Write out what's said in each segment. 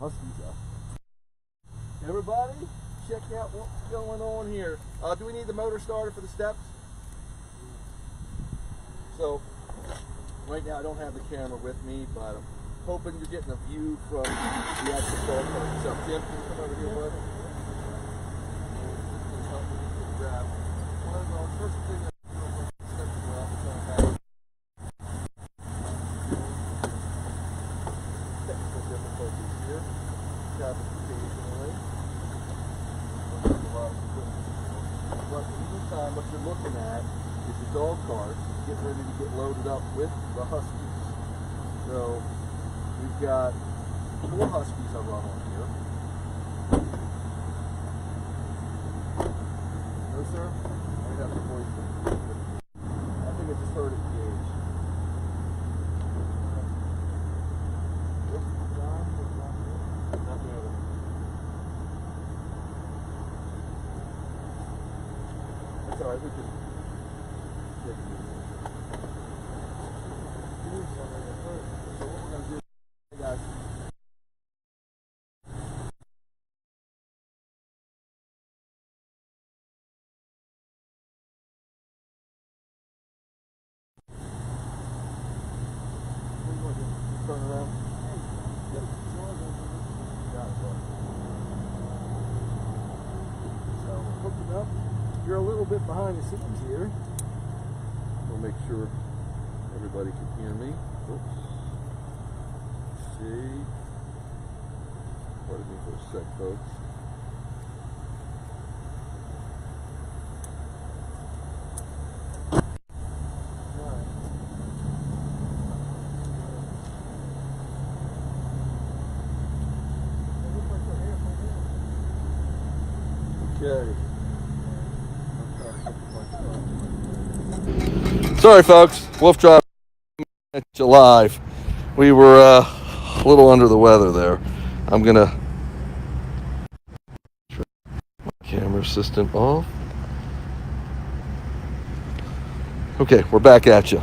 Huskies up. Everybody, check out what's going on here. Do we need the motor starter for the steps? So, right now I don't have the camera with me, but I'm hoping you're getting a view from the actual dog park itself. Tim, can you come over here, bud? Help me grab one of the first thing that steps go out the back. Technical difficulties here. Traffic occasionally. But in the meantime, what you're looking at is the dog cart getting ready to get loaded up with the Huskies. So we've got 4 Huskies I run on here. No, sir? I have the voice. I think I just heard it gauge. Not moving. That's alright, we can take it easy. So what we're going to do, guys. Turn around. Yep. Got it, bud. So we're hooking up. You're a little bit behind the scenes here. We'll make sure everybody can hear me. Oops. See. Pardon me for a sec, folks. Okay. Sorry, folks. WooFDriver Adventure live. We were a little under the weather there. I'm gonna turn my camera system off. Okay, we're back at you.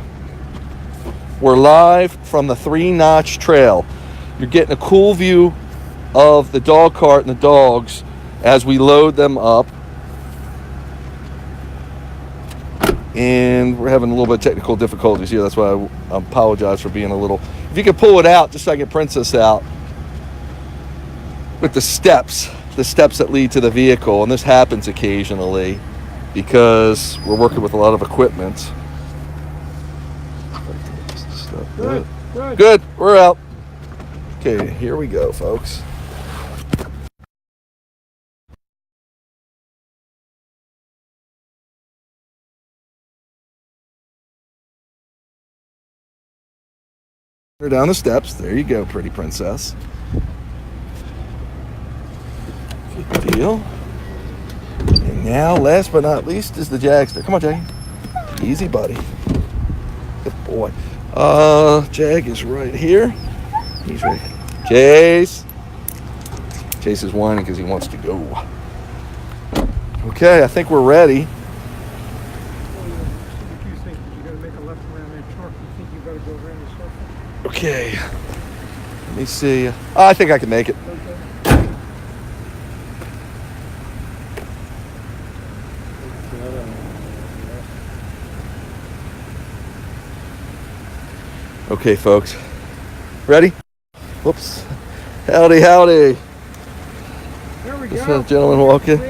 We're live from the 3-Notch Trail. You're getting a cool view of the dog cart and the dogs as we load them up. And we're having a little bit of technical difficulties here. That's why I apologize for being a little... If you could pull it out, just so I can Princess out. With the steps that lead to the vehicle. And this happens occasionally because we're working with a lot of equipment. Good. Good, we're out. Okay, here we go, folks. Down the steps. There you go, pretty princess. Good deal. And now, last but not least, is the Jagster. Come on, Jag. Easy, buddy. Good boy. Jag is right here. He's right here. Chase. Chase is whining because he wants to go. Okay, I think we're ready. Okay, let me see. I think I can make it. Okay, folks. Ready? Whoops. Howdy, howdy. There we This go. Gentleman walking.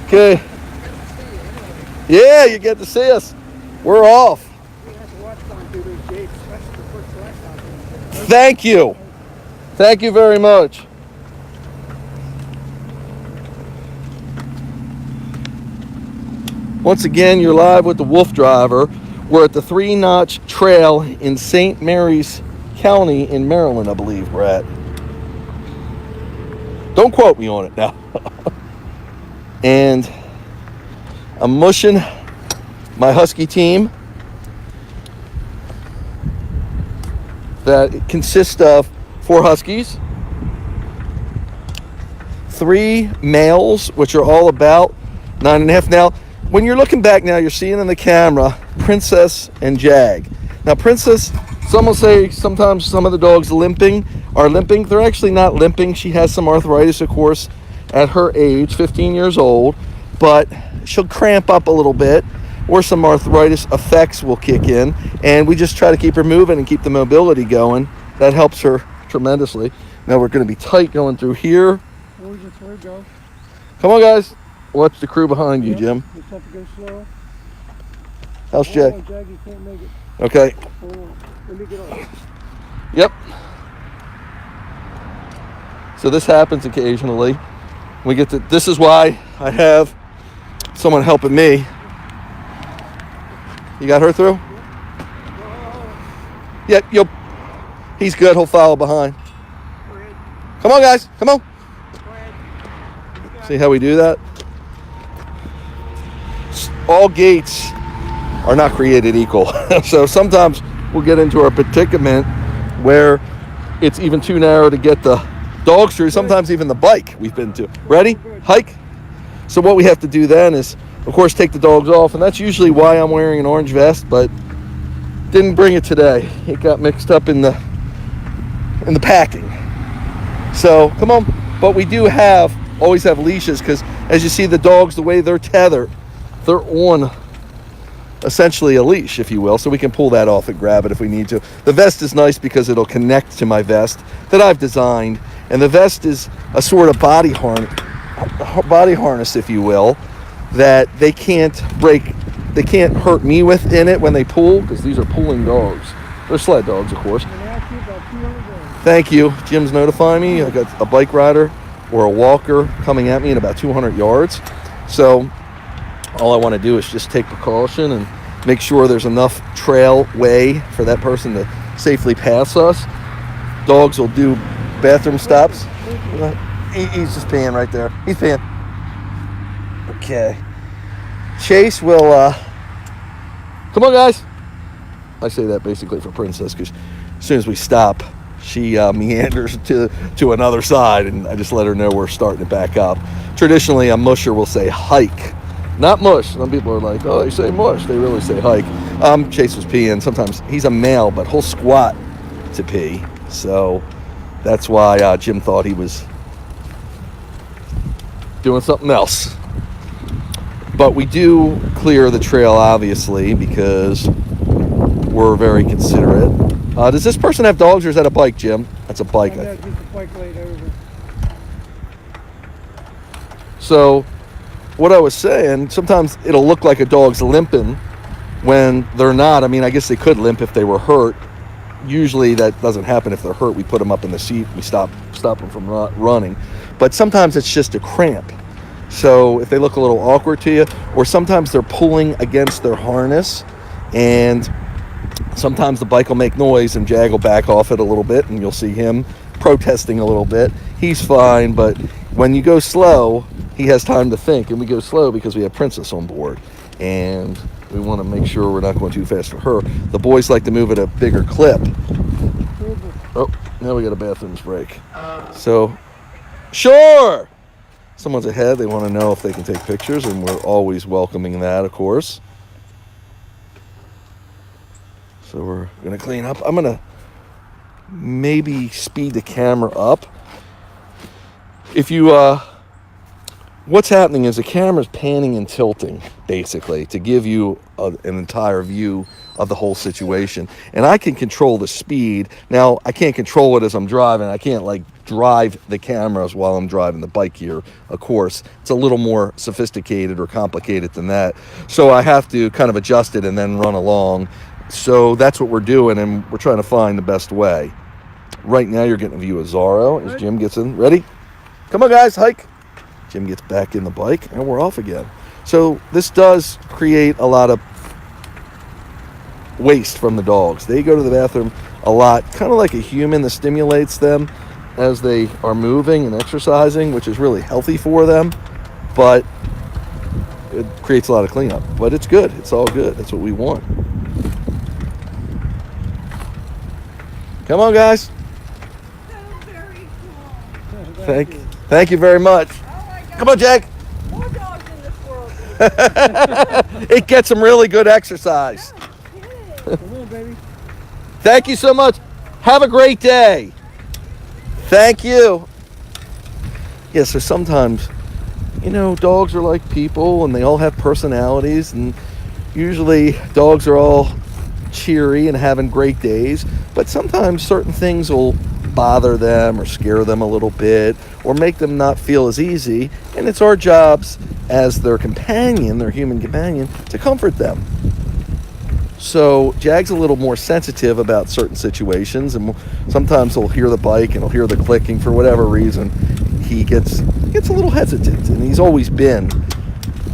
Okay. Yeah, you get to see us. We're off. Thank you. Thank you very much. Once again, you're live with the WooFDriver. We're at the 3-Notch Trail in St. Mary's County in Maryland, I believe we're at. Don't quote me on it now. And I'm mushing my Husky team. That consists of 4 Huskies, 3 males, which are all about 9.5. Now, when you're looking back now, you're seeing in the camera Princess and Jag. Now, Princess, some will say sometimes some of the dogs limping. are limping. They're actually not limping. She has some arthritis, of course, at her age, 15 years old, but she'll cramp up a little bit, or some arthritis effects will kick in, and we just try to keep her moving and keep the mobility going. That helps her tremendously. Now we're going to be tight going through here. Where's the third go? Come on, guys. Watch the crew behind you, Yep. Jim. Just have to go slow. How's Jag, Jag? you can't make it. Okay. Hold on. Let me get off. Yep. So this happens occasionally. We get to. This is why I have someone helping me. You got her through? Yep. He's good. He'll follow behind. Come on, guys. Come on. See how we do that? All gates are not created equal. So sometimes we'll get into a predicament where it's even too narrow to get the dogs through. Sometimes even the bike we've been to. Ready? Hike. So what we have to do then is, of course, take the dogs off. And that's usually why I'm wearing an orange vest, but didn't bring it today. It got mixed up in the packing. So come on. But we do always have leashes, because as you see the dogs, the way they're tethered, they're on essentially a leash, if you will, so we can pull that off and grab it if we need to. The vest is nice because it'll connect to my vest that I've designed, and the vest is a sort of body harness, if you will, that they can't hurt me with in it when they pull, because these are pulling dogs. They're sled dogs, of course. Thank you. Jim's notifying me. I got a bike rider or a walker coming at me in about 200 yards. So all I want to do is just take precaution and make sure there's enough trail way for that person to safely pass us. Dogs will do bathroom stops. He's just peeing right there. He's peeing. Okay. Chase will, come on, guys. I say that basically for Princess, because as soon as we stop, she meanders to another side, and I just let her know we're starting to back up. Traditionally, a musher will say hike, not mush. Some people are like, oh, they say mush. They really say hike. Chase was peeing. Sometimes he's a male, but he'll squat to pee. So that's why Jim thought he was doing something else. But we do clear the trail, obviously, because we're very considerate. Does this person have dogs, or is that a bike, Jim? That's a bike. That's just a bike laid over. So what I was saying, sometimes it'll look like a dog's limping when they're not. I mean, I guess they could limp if they were hurt. Usually that doesn't happen if they're hurt. We put them up in the seat. We stop them from running. But sometimes it's just a cramp. So if they look a little awkward to you, or sometimes they're pulling against their harness, and sometimes the bike will make noise and Jag will back off it a little bit, and you'll see him protesting a little bit. He's fine, but when you go slow, he has time to think, and we go slow because we have Princess on board, and we want to make sure we're not going too fast for her. The boys like to move at a bigger clip. Oh, now we got a bathrooms break. So, sure! Someone's ahead. They want to know if they can take pictures, and we're always welcoming that, of course. So we're going to clean up. I'm going to maybe speed the camera up. If you, what's happening is the camera's panning and tilting, basically, to give you an entire view of the whole situation. And I can control the speed. Now, I can't control it as I'm driving. I can't, drive the cameras while I'm driving the bike here, of course. It's a little more sophisticated or complicated than that. So I have to kind of adjust it and then run along. So that's what we're doing, and we're trying to find the best way. Right now, you're getting a view of Zorro as Jim gets in. Ready? Come on, guys, hike. Jim gets back in the bike, and we're off again. So this does create a lot of waste from the dogs. They go to the bathroom a lot, kind of like a human. That stimulates them as they are moving and exercising, which is really healthy for them, but it creates a lot of cleanup. But it's good. It's all good. That's what we want. Come on, guys. So very cool. Thank you very much. Oh my God. Come on, Jack. More dogs in this world. It gets some really good exercise. No kidding. Come on, baby. Thank you so much. Have a great day. Thank you. Yeah, so sometimes, dogs are like people and they all have personalities, and usually dogs are all cheery and having great days, but sometimes certain things will bother them or scare them a little bit or make them not feel as easy, and it's our jobs as their companion, their human companion, to comfort them. So Jag's a little more sensitive about certain situations, and sometimes he'll hear the bike and he'll hear the clicking for whatever reason. He gets a little hesitant, and he's always been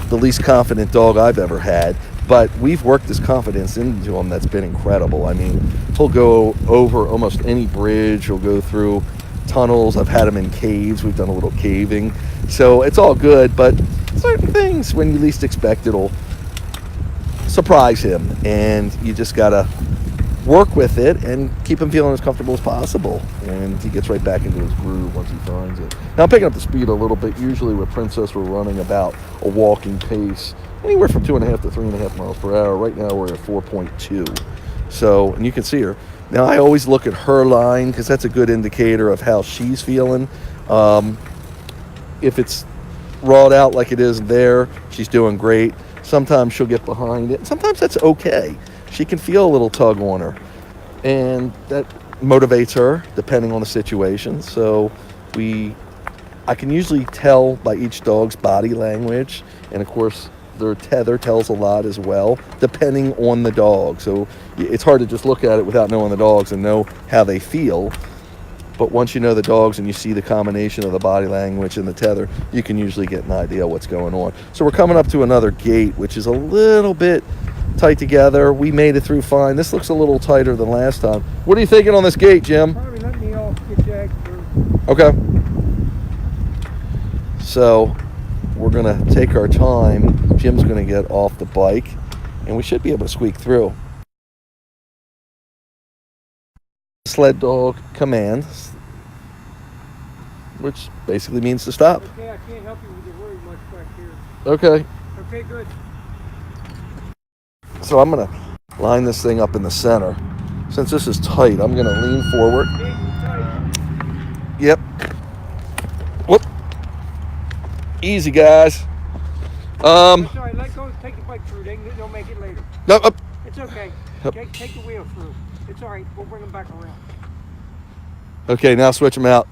the least confident dog I've ever had, but we've worked his confidence into him. That's been incredible. I mean, he'll go over almost any bridge. He'll go through tunnels. I've had him in caves. We've done a little caving. So it's all good, but certain things, when you least expect it, will surprise him, and you just gotta work with it and keep him feeling as comfortable as possible, and he gets right back into his groove once he finds it. Now I'm picking up the speed a little bit. Usually with Princess we're running about a walking pace, anywhere from 2.5 to 3.5 miles per hour. Right now we're at 4.2. So, and you can see her. Now I always look at her line because that's a good indicator of how she's feeling. If it's rawed out like it is there, she's doing great. Sometimes she'll get behind it. Sometimes that's okay. She can feel a little tug on her, and that motivates her depending on the situation. So I can usually tell by each dog's body language, and of course their tether tells a lot as well, depending on the dog. So it's hard to just look at it without knowing the dogs and know how they feel. But once you know the dogs and you see the combination of the body language and the tether, you can usually get an idea what's going on. So we're coming up to another gate, which is a little bit tight together. We made it through fine. This looks a little tighter than last time. What are you thinking on this gate, Jim? Probably let me off, get Jag through. Okay. So we're going to take our time. Jim's going to get off the bike, and we should be able to squeak through. Sled dog commands, which basically means to stop. Okay, I can't help you with your word much back here. Okay. Okay, good. So I'm going to line this thing up in the center. Since this is tight, I'm going to lean forward. Yep. Whoop. Easy, guys. That's all right. Let go. Take the bike through. They'll make it later. No, It's okay. Yep. Take the wheel through. It's all right. We'll bring them back around. Okay, now switch them out.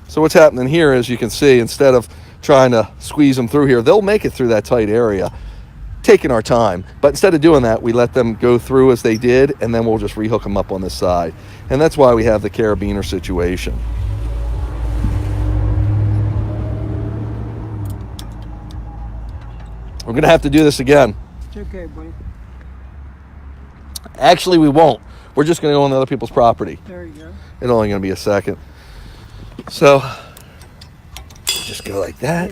So what's happening here, as you can see, instead of trying to squeeze them through here, they'll make it through that tight area, taking our time. But instead of doing that, we let them go through as they did, and then we'll just rehook them up on this side. And that's why we have the carabiner situation. We're going to have to do this again. It's okay, buddy. Actually, we won't. We're just going to go on other people's property. There you go. It's only going to be a second. So, just go like that.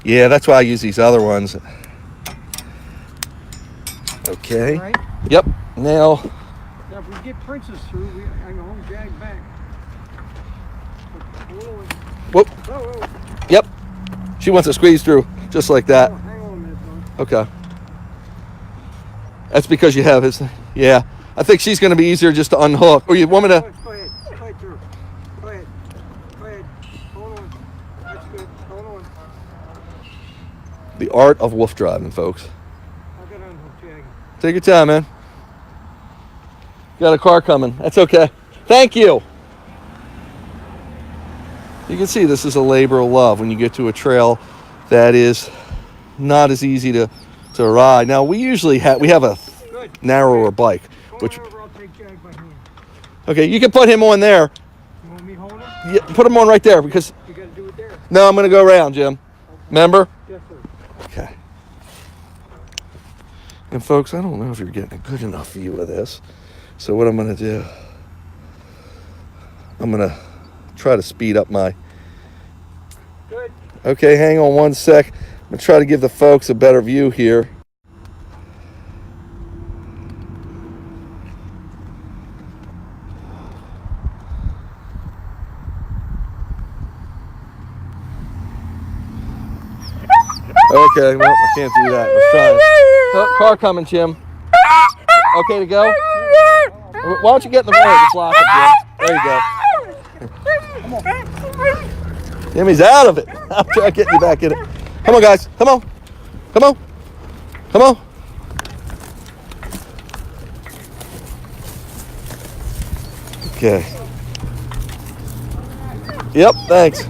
Yeah, that's why I use these other ones. Okay. All right. Yep. Now, If we get Princess through, I can hold Jag back. whoop. Whoa. Yep. She wants to squeeze through just like that. Oh, hang on a minute, bud. Okay. That's because you have his. Yeah. I think she's going to be easier just to unhook. Or you want me to? Go ahead. Go ahead through. Go ahead. Hold on. That's good. Hold on. The art of wolf driving, folks. I got to unhook Jag. Take your time, man. Got a car coming. That's okay. Thank you. You can see this is a labor of love when you get to a trail that is not as easy to ride. Now we usually have a Good. narrower bike, Hold which on over, I'll take Jag by hand. okay, you can put him on there. You want me holding him? Yeah, put him on right there because You got to do it there. no, I'm going to go around, Jim. Remember? Yes, sir. Okay. And folks, I don't know if you're getting a good enough view of this. So what I'm going to do, I'm going to try to speed up my... Good. Okay, hang on one sec. I'm going to try to give the folks a better view here. Okay, well, I can't do that. Let's try it. Oh, car coming, Jim. Okay to go? Why don't you get in the road and block it, Jim? There you go. Jimmy's out of it. I'm trying to get you back in it. Come on, guys. Come on. Come on. Come on. Okay. Yep, thanks.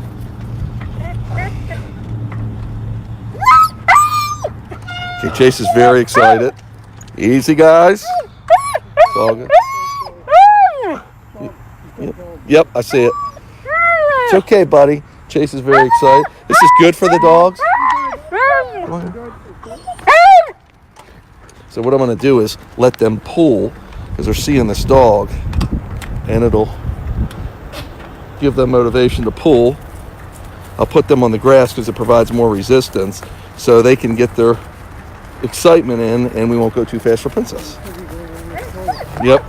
Okay, Chase is very excited. Easy, guys. It's all good. Yep, I see it. It's okay, buddy. Chase is very excited. This is good for the dogs. So what I'm going to do is let them pull because they're seeing this dog, and it'll give them motivation to pull. I'll put them on the grass because it provides more resistance so they can get their excitement in, and we won't go too fast for Princess. Yep.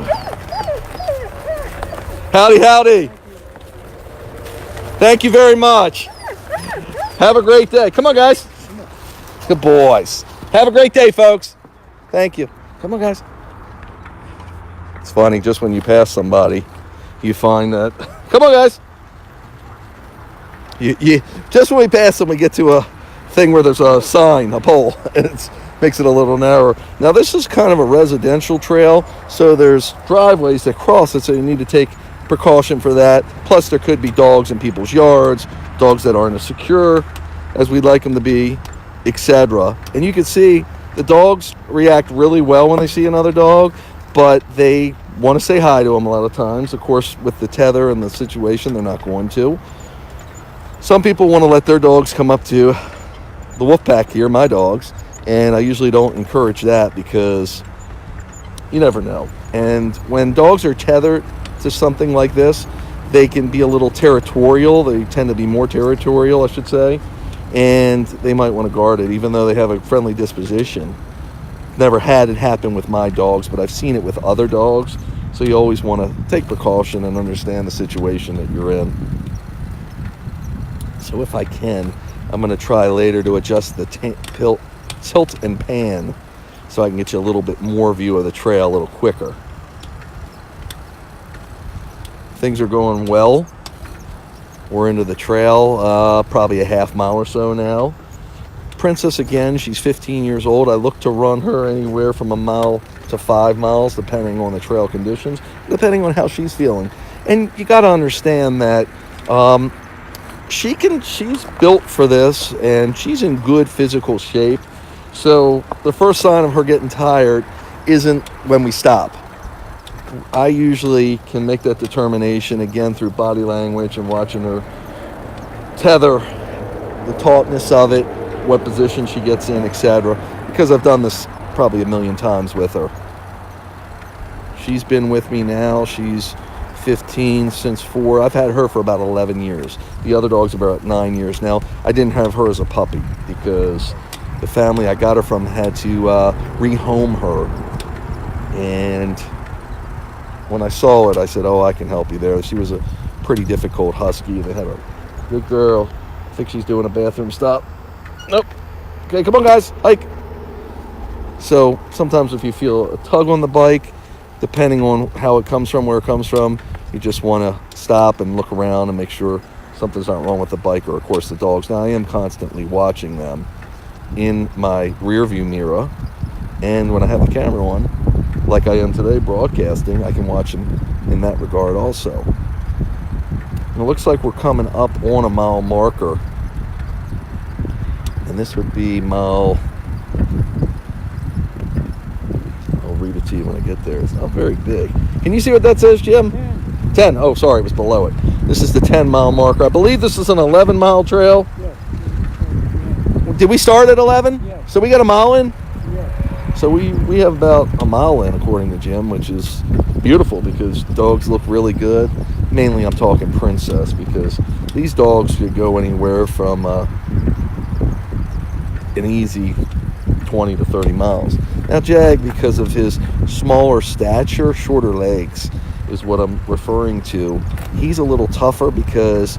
Howdy, howdy. Thank you very much. Have a great day. Come on, guys. Good boys. Have a great day, folks. Thank you. Come on, guys. It's funny, just when you pass somebody, you find that. Come on, guys. You just when we pass them, we get to a thing where there's a sign, a pole, and it makes it a little narrower. Now, this is kind of a residential trail, so there's driveways that cross it, so you need to take precaution for that. Plus, there could be dogs in people's yards, dogs that aren't as secure as we'd like them to be, etc. And you can see the dogs react really well when they see another dog, but they want to say hi to them a lot of times. Of course, with the tether and the situation, they're not going to. Some people want to let their dogs come up to the wolf pack here, my dogs, and I usually don't encourage that because you never know. And when dogs are tethered to something like this, they can be a little territorial. They tend to be more territorial, I should say, and they might want to guard it, even though they have a friendly disposition. Never had it happen with my dogs, but I've seen it with other dogs, so you always want to take precaution and understand the situation that you're in. So if I can, I'm going to try later to adjust the tilt and pan so I can get you a little bit more view of the trail a little quicker. Things are going well. We're into the trail, probably a half mile or so now. Princess, again, she's 15 years old. I look to run her anywhere from 1 mile to 5 miles, depending on the trail conditions, depending on how she's feeling. And you got to understand that she's built for this, and she's in good physical shape. So the first sign of her getting tired isn't when we stop. I usually can make that determination, again, through body language and watching her tether, the tautness of it, what position she gets in, etc. Because I've done this probably 1 million times with her. She's been with me now. She's 15 since 4. I've had her for about 11 years. The other dog's about 9 years now. I didn't have her as a puppy because the family I got her from had to rehome her. And when I saw it, I said, oh, I can help you there. She was a pretty difficult husky. They had a good girl. I think she's doing a bathroom stop. Nope. Okay, come on, guys. Hike. So sometimes if you feel a tug on the bike, depending on how it comes from, where it comes from, you just want to stop and look around and make sure something's not wrong with the bike or, of course, the dogs. Now, I am constantly watching them in my rear view mirror, and when I have the camera on, like I am today broadcasting, I can watch them in that regard also. And it looks like we're coming up on a mile marker, and this would be mile, I'll read it to you when I get there. It's not very big. Can you see what that says, Jim? 10. Oh, sorry, it was below it. This is the 10-mile marker. I believe this is an 11-mile trail. Yes. Did we start at 11? Yes. So we got a mile in? Yes. So we have about a mile in, according to Jim, which is beautiful because dogs look really good. Mainly I'm talking Princess, because these dogs could go anywhere from an easy 20 to 30 miles. Now Jag, because of his smaller stature, shorter legs is what I'm referring to, he's a little tougher because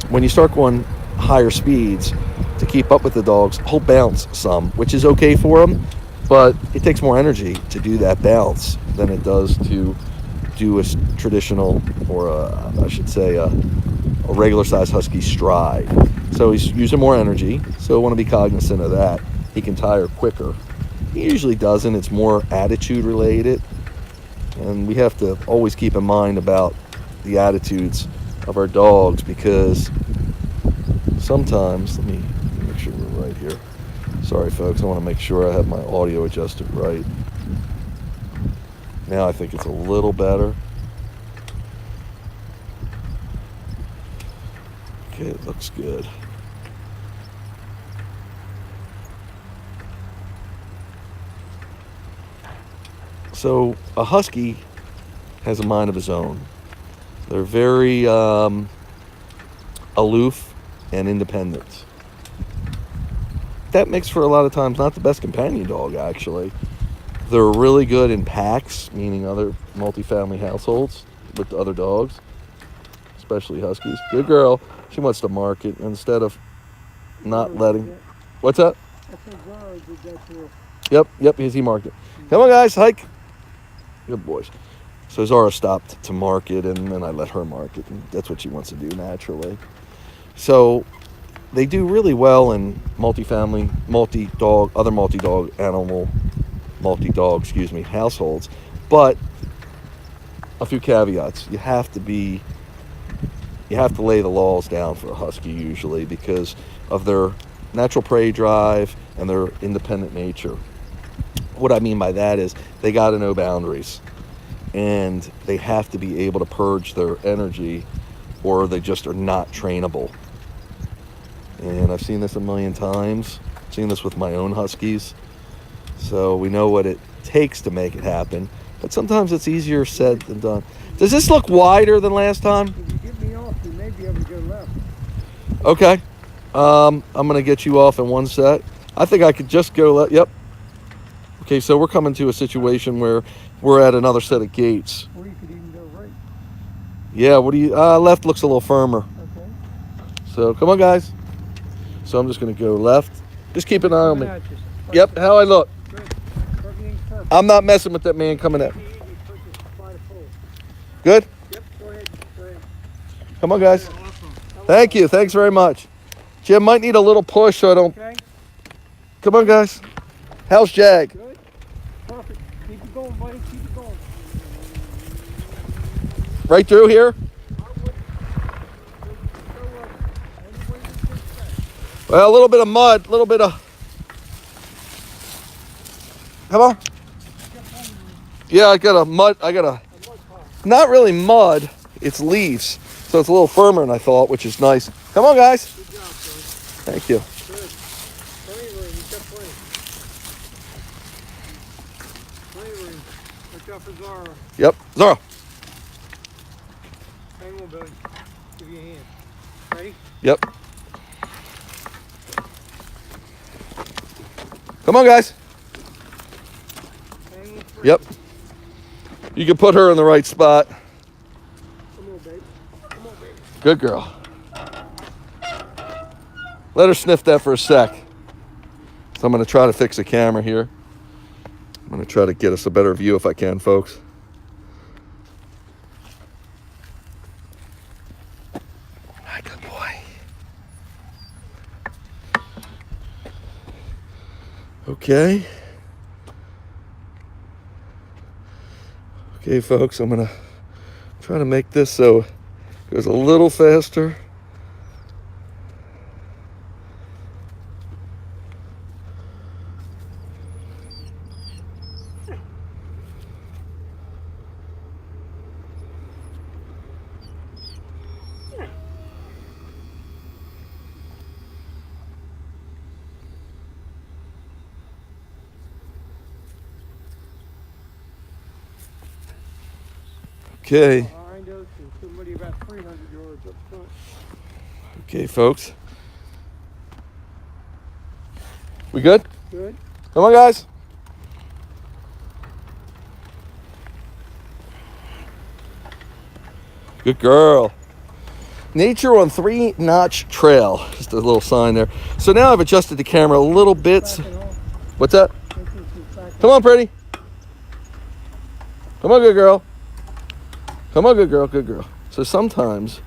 when you start going higher speeds to keep up with the dogs, he'll bounce some, which is okay for him, but it takes more energy to do that bounce than it does to do a traditional, or I should say a a regular size husky stride. So he's using more energy, so I want to be cognizant of that. He can tire quicker. He usually doesn't. It's more attitude related, and we have to always keep in mind about the attitudes of our dogs, because sometimes, let me make sure we're right here. Sorry folks, I want to make sure I have my audio adjusted right. Now I think it's a little better. Okay, it looks good. So a husky has a mind of his own. They're very aloof and independent. That makes for a lot of times not the best companion dog, actually. They're really good in packs, meaning other multifamily households with other dogs, especially huskies. Good girl. She wants to mark it instead of not letting. What's that? I think Zara did that too. Yep, he marked it. Come on, guys, hike. Good boys. So Zara stopped to mark it, and then I let her mark it. And that's what she wants to do naturally. So they do really well in multifamily, multi-dog, other multi-dog animal, multi-dog, households. But a few caveats. You have to lay the laws down for a husky usually because of their natural prey drive and their independent nature. What I mean by that is they got to know boundaries, and they have to be able to purge their energy, or they just are not trainable. And I've seen this a million times. I've seen this with my own huskies. So we know what it takes to make it happen. But sometimes it's easier said than done. Does this look wider than last time? If you get me off, you may be able to go left. Okay. I'm going to get you off in one set. I think I could just go left. Yep. Okay, so we're coming to a situation where we're at another set of gates. Or you could even go right. Yeah, what do you... left looks a little firmer. Okay. So, come on, guys. So I'm just going to go left. Just keep an eye on me. Coming at you. Yep, how I look. Good. Everything's perfect. I'm not messing with that man coming at me. Easy, push it by the pole. Good? Yep, go ahead. Go ahead. Come on, guys. Awesome. Thank you. Thanks very much. Jim, might need a little push so I don't... Okay. Come on, guys. How's Jag? Good. Perfect. Keep it going, buddy. Keep it going. Right through here? Well, a little bit of mud, a little bit of... Come on. Yeah, I got a... Not really mud, it's leaves. So it's a little firmer than I thought, which is nice. Come on, guys. Good job, son. Thank you. Good. Plenty of room. You've got plenty. Plenty of room. Watch out for Zara. Yep. Zara. Hang on, Billy. Give you a hand. Ready? Yep. Come on, guys. Hang on. Yep. You can put her in the right spot. Come on, baby. Come on, baby. Good girl. Let her sniff that for a sec. So I'm going to try to fix the camera here. I'm going to try to get us a better view if I can, folks. Hi, good boy. Okay. Okay, folks, I'm going to try to make this so it goes a little faster. Okay. Behind us and somebody about 300 yards up front. Okay, folks. We good? Good. Come on, guys. Good girl. Nature on 3-notch trail. Just a little sign there. So now I've adjusted the camera a little bit. Backing off. What's that? This is backing Come on, pretty. Come on, good girl. Come on, good girl, good girl. So sometimes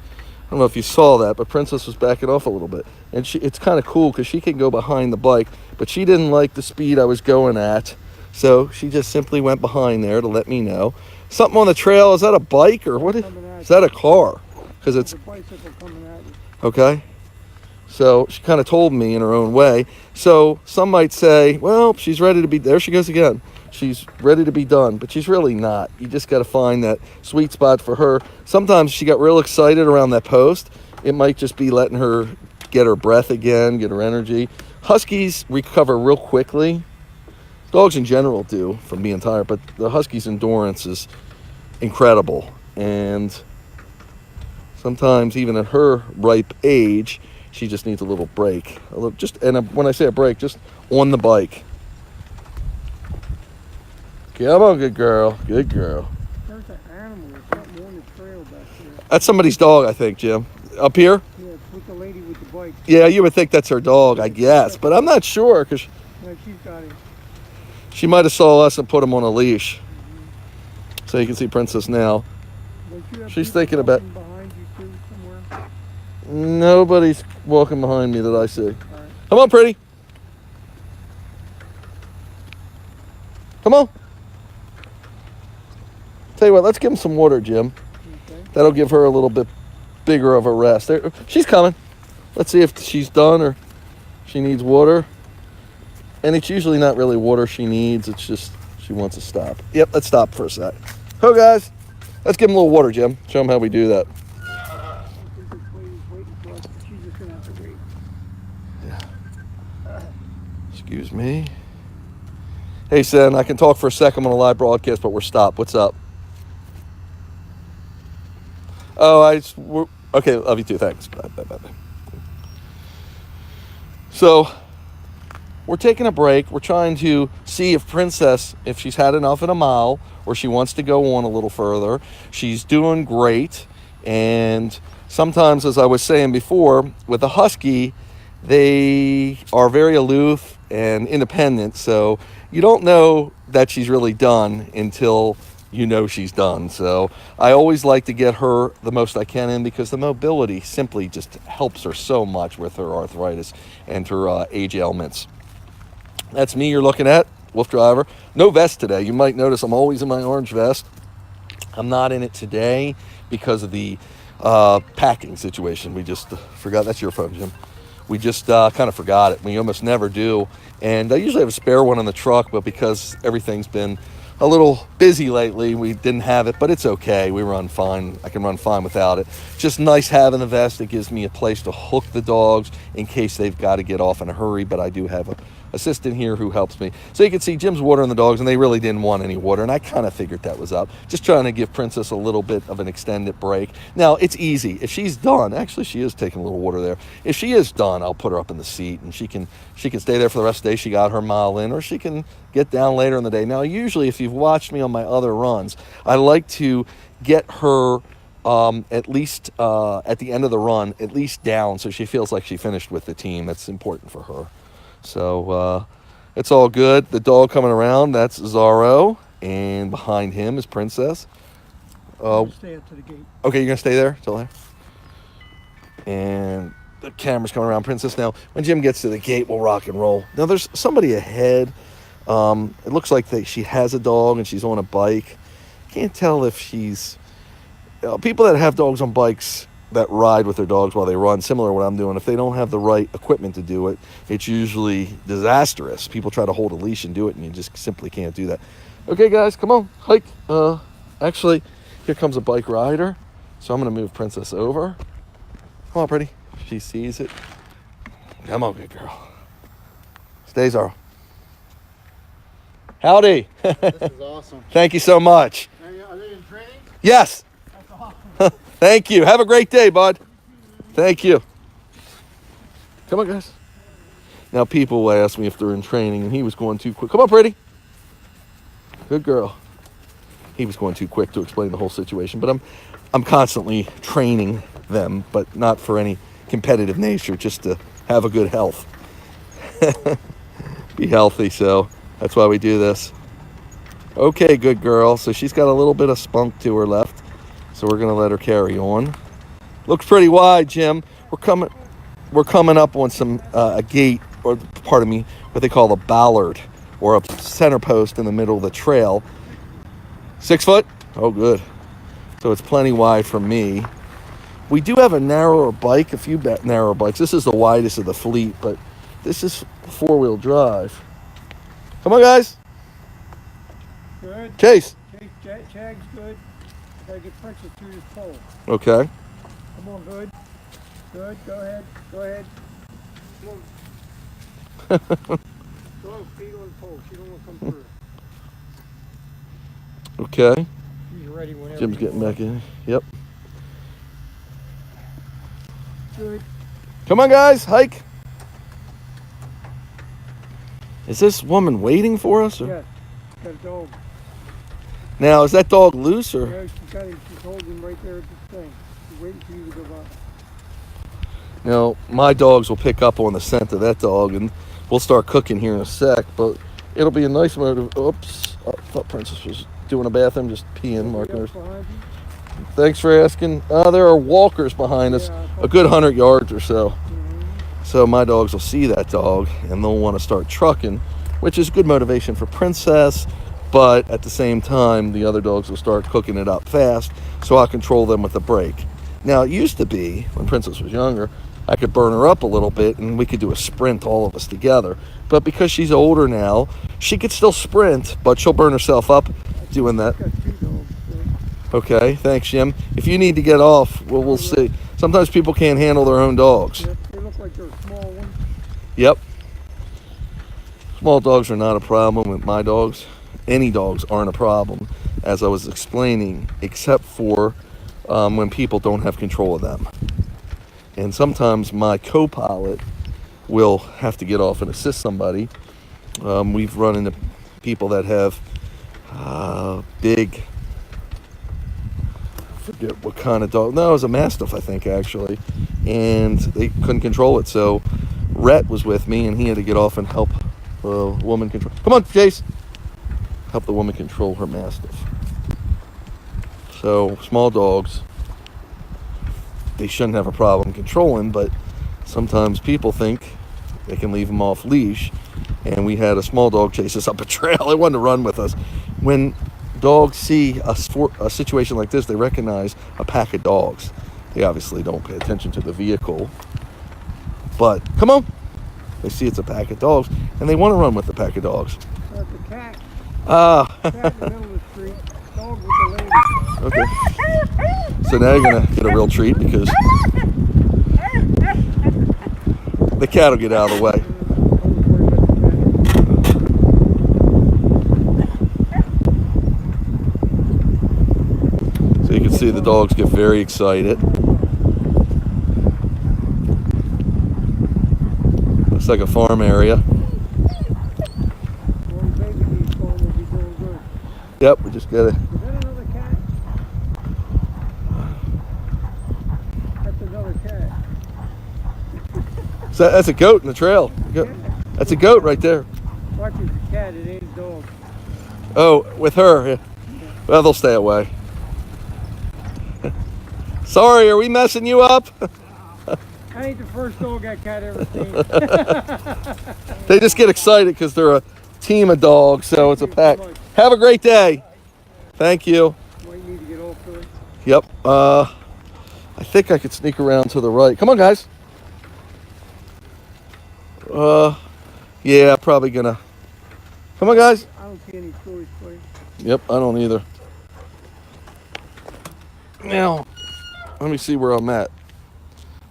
don't know if you saw that, but Princess was backing off a little bit. And it's kind of cool because she can go behind the bike, but she didn't like the speed I was going at. So she just simply went behind there to let me know. Something on the trail, is that a bike or what is that a car? Because it's a bicycle coming at you. okay. So she kind of told me in her own way. So some might say, well, she's ready to be, there she goes again. She's ready to be done, but she's really not. You just got to find that sweet spot for her. Sometimes she got real excited around that post. It might just be letting her get her breath again, get her energy. Huskies recover real quickly. Dogs in general do from being tired, but the Husky's endurance is incredible. And sometimes even at her ripe age, she just needs a little break. When I say a break, just on the bike. Come on, good girl. Good girl. There's an animal or something on the trail back there. That's somebody's dog, I think, Jim. Up here? Yeah, it's with the lady with the bike. Yeah, you would think that's her dog, I guess. But I'm not sure because Yeah, she's got him. she might have saw us and put him on a leash. So you can see Princess now. Don't you have She's people thinking about- walking behind you too somewhere? Nobody's walking behind me that I see. All right. Come on, pretty. Come on. Tell you what, let's give him some water, Jim. Okay. That'll give her a little bit bigger of a rest. There, she's coming. Let's see if she's done or she needs water. And it's usually not really water she needs. It's just she wants to stop. Yep, let's stop for a sec. Oh, guys, let's give him a little water, Jim. Show him how we do that. I think this lady's waiting for us, but she's just gonna have to wait. Excuse me. Hey, Sen, I can talk for a second on a live broadcast, but we're stopped. What's up? Oh, okay, love you too. Thanks. Bye. So, we're taking a break. We're trying to see if Princess, if she's had enough in a mile or she wants to go on a little further. She's doing great. And sometimes, as I was saying before, with the Husky, they are very aloof and independent. So you don't know that she's really done until you know she's done. So I always like to get her the most I can in because the mobility simply just helps her so much with her arthritis and her age ailments. That's me you're looking at, WooFDriver. No vest today. You might notice I'm always in my orange vest. I'm not in it today because of the packing situation. We just forgot. That's your phone, Jim. We just kind of forgot it. We almost never do. And I usually have a spare one in the truck, but because everything's been a little busy lately, we didn't have it, but it's okay. We run fine. I can run fine without it. Just nice having the vest. It gives me a place to hook the dogs in case they've got to get off in a hurry, but I do have a assistant here who helps me. So you can see Jim's watering the dogs, and they really didn't want any water, and I kind of figured that was up. Just trying to give Princess a little bit of an extended break. Now, it's easy. If she's done, actually she is taking a little water there. If she is done, I'll put her up in the seat, and she can stay there for the rest of the day. She got her mile in, or she can get down later in the day. Now, usually, if you've watched me on my other runs, I like to get her at least at the end of the run, at least down, so she feels like she finished with the team. That's important for her. So it's all good. The dog coming around, that's Zorro, and behind him is Princess. Stay up to the gate. Okay, you're gonna stay there till there. And the camera's coming around Princess now. When Jim gets to the gate, we'll rock and roll. Now there's somebody ahead. It looks like she has a dog and she's on a bike. Can't tell if she's people that have dogs on bikes that ride with their dogs while they run, similar to what I'm doing. If they don't have the right equipment to do it, it's usually disastrous. People try to hold a leash and do it, and you just simply can't do that. Okay, guys, come on, hike. Actually, here comes a bike rider, so I'm going to move Princess over. Come on, pretty. She sees it. Come on, good girl. Stay, Zorro. Howdy. This is awesome. Thank you so much. Are they in training? Yes. That's awesome. Thank you. Have a great day, bud. Thank you. Come on, guys. Now, people will ask me if they're in training, and he was going too quick. Come on, pretty. Good girl. He was going too quick to explain the whole situation, but I'm constantly training them, but not for any competitive nature, just to have a good health. Be healthy, so that's why we do this. Okay, good girl. So she's got a little bit of spunk to her left, so we're going to let her carry on. Looks pretty wide, Jim. We're coming up on some a gate, or pardon me, what they call a ballard, or a center post in the middle of the trail. 6 foot? Oh, good. So it's plenty wide for me. We do have a narrower bike, a few narrower bikes. This is the widest of the fleet, but this is 4-wheel drive. Come on, guys. Good. Chase. Chag's good. Gotta get Princess through this pole. Okay. Come on, good. Good. Go ahead. Go ahead. Come on. Go, feet on the pole. She don't want to come through. Okay. She's ready whenever. Jim's getting back in. Yep. Good. Come on, guys. Hike. Is this woman waiting for us? Or? Yes. Got a dog. Now, is that dog loose or? Yeah, she's got him. She's holding him right there at the thing. She's waiting for you to go by. Now, my dogs will pick up on the scent of that dog, and we'll start cooking here in a sec. But it'll be a nice motive. Oops! I thought Princess was doing a bathroom, just peeing, marking her. Thanks for asking. There are walkers behind us, a good 100 yards or so. So my dogs will see that dog, and they'll want to start trucking, which is good motivation for Princess. But at the same time, the other dogs will start cooking it up fast, so I'll control them with a brake. Now, it used to be, when Princess was younger, I could burn her up a little bit, and we could do a sprint, all of us together. But because she's older now, she could still sprint, but she'll burn herself up doing that. Okay, thanks, Jim. If you need to get off, we'll see. Sometimes people can't handle their own dogs. Yep, they look like they're small ones. Yep. Small dogs are not a problem with my dogs. Any dogs aren't a problem, as I was explaining, except for when people don't have control of them. And sometimes my co-pilot will have to get off and assist somebody. We've run into people that have big, I forget what kind of dog. No, it was a Mastiff, I think, actually. And they couldn't control it. So Rhett was with me, and he had to get off and help the woman control. Come on, Jace. Help the woman control her Mastiff. So small dogs, they shouldn't have a problem controlling, but sometimes people think they can leave them off leash. And we had a small dog chase us up a trail. It wanted to run with us. When dogs see a situation like this, they recognize a pack of dogs. They obviously don't pay attention to the vehicle, but come on, they see it's a pack of dogs, and they want to run with the pack of dogs. That's a cat. Ah. Cat in the middle of the street. Dog with the lady. Okay. So now you're gonna get a real treat because the cat will get out of the way. So you can see the dogs get very excited. Looks like a farm area. Yep, we just got it. Is that another cat? That's another cat. So that's a goat in the trail. That's a goat right there. Watch, it's a cat, it ain't a dog. Oh, with her. Yeah. Well, they'll stay away. Sorry, are we messing you up? That ain't the first dog that cat ever seen. They just get excited because they're a team of dogs, so it's a pack. Have a great day. Thank you. Might need to get off to it. Yep. I think I could sneak around to the right. Come on, guys. Yeah, probably gonna. Come on, guys. I don't see any toys, please. Yep, I don't either. Now, let me see where I'm at.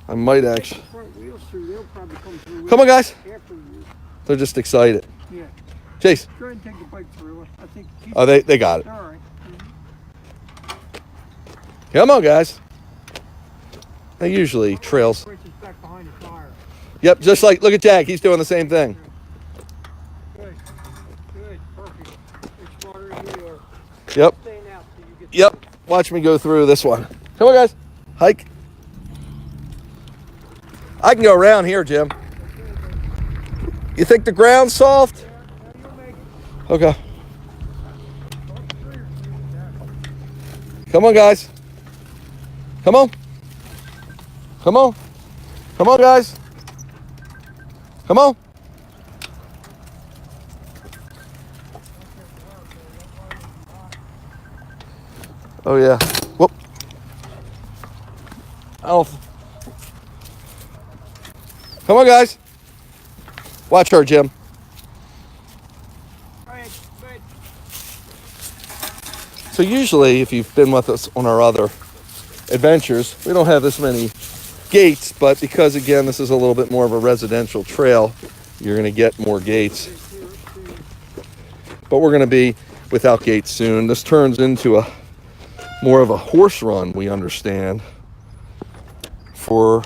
I might actually. Front wheels through, they'll probably come through. Come on, guys. After you. They're just excited. Yeah. Chase. Go ahead and take the bike through. I think. Oh, they got it. All right. Come on, guys. They usually trails. Princess back behind the fire. Yep, just like, look at Jack. He's doing the same thing. Good. Good. Perfect. You're smarter than we are. Yep. Staying out till you get. Yep. Watch me go through this one. Come on, guys. Hike. I can go around here, Jim. You think the ground's soft? Okay. Come on, guys. Come on. Come on. Come on, guys. Come on. Oh, yeah. Whoop. Alf. Come on, guys. Watch her, Jim. Go ahead, go ahead. So usually, if you've been with us on our other adventures, we don't have this many gates, but because, again, this is a little bit more of a residential trail, you're going to get more gates. But we're going to be without gates soon. This turns into a more of a horse run, we understand, for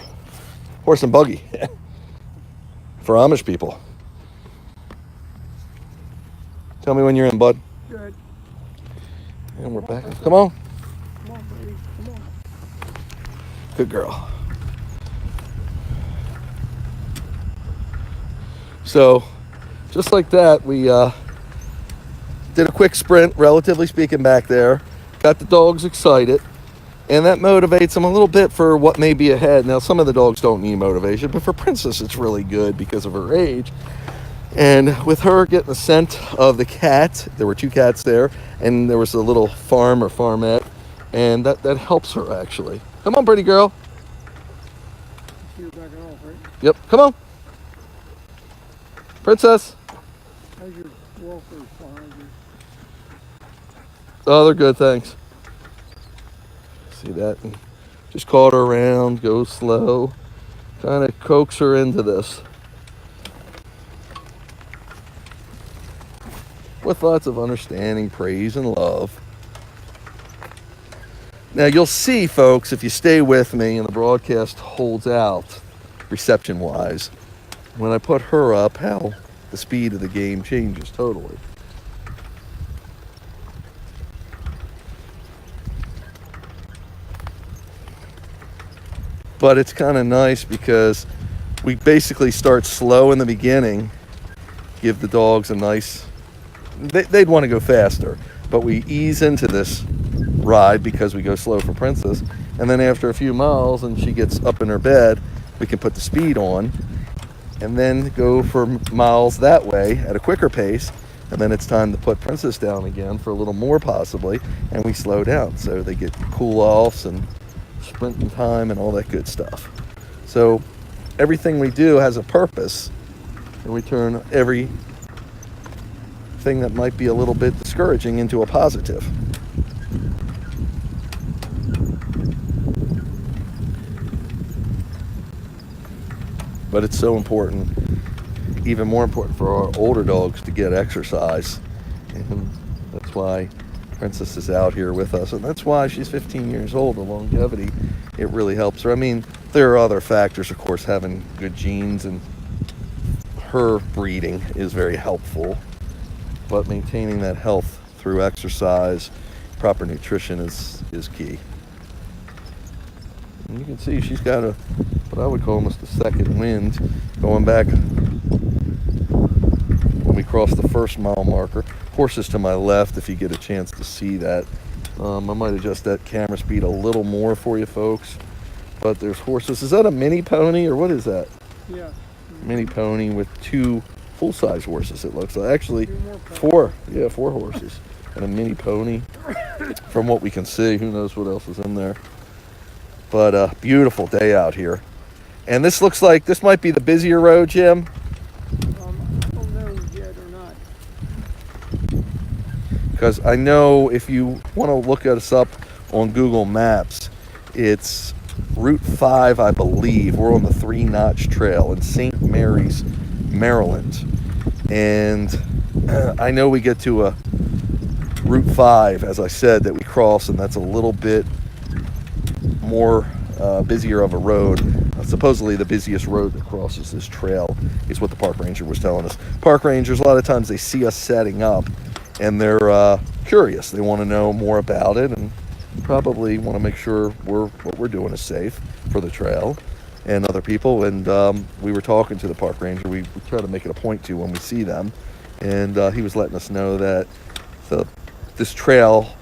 horse and buggy for Amish people. Tell me when you're in, bud. Good. And we're back. Come on. Come on, baby. Come on. Good girl. So, just like that, we did a quick sprint, relatively speaking, back there. Got the dogs excited. And that motivates them a little bit for what may be ahead. Now, some of the dogs don't need motivation, but for Princess, it's really good because of her age. And with her getting the scent of the cat, there were 2 cats there, and there was a little farm or farmette, and that helps her, actually. Come on, pretty girl. You're backing off, right? Yep, come on. Princess. How's your walkers behind you? Oh, they're good, thanks. See that? Just caught her around, go slow. Kind of coax her into this. With lots of understanding, praise, and love. Now, you'll see, folks, if you stay with me and the broadcast holds out, reception-wise, when I put her up, how the speed of the game changes totally. But it's kind of nice because we basically start slow in the beginning, give the dogs a nice... They'd want to go faster, but we ease into this ride because we go slow for Princess. And then after a few miles and she gets up in her bed, we can put the speed on and then go for miles that way at a quicker pace. And then it's time to put Princess down again for a little more possibly, and we slow down. So they get cool offs and sprinting time and all that good stuff. So everything we do has a purpose, and we turn every thing that might be a little bit discouraging into a positive. But it's so important, even more important for our older dogs to get exercise. And that's why Princess is out here with us. And that's why she's 15 years old. The longevity, it really helps her. I mean, there are other factors, of course, having good genes and her breeding is very helpful. But maintaining that health through exercise, proper nutrition is key. And you can see she's got what I would call almost a second wind going back when we crossed the first mile marker. Horses to my left, if you get a chance to see that. I might adjust that camera speed a little more for you folks. But there's horses. Is that a mini pony or what is that? Yeah. Mini pony with 2 full-size horses, it looks like. Actually, 4 horses and a mini pony. From what we can see, who knows what else is in there. But beautiful day out here. And this looks like this might be the busier road, Jim. I don't know yet or not. Because I know if you want to look us up on Google Maps, it's Route 5, I believe. We're on the 3-Notch Trail in St. Mary's, Maryland. And I know we get to a Route 5, as I said, that we cross, and that's a little bit more busier of a road. Supposedly the busiest road that crosses this trail is what the park ranger was telling us. Park rangers, a lot of times they see us setting up and they're curious. They want to know more about it and probably want to make sure what we're doing is safe for the trail and other people. And we were talking to the park ranger. We try to make it a point to when we see them. And he was letting us know that this trail,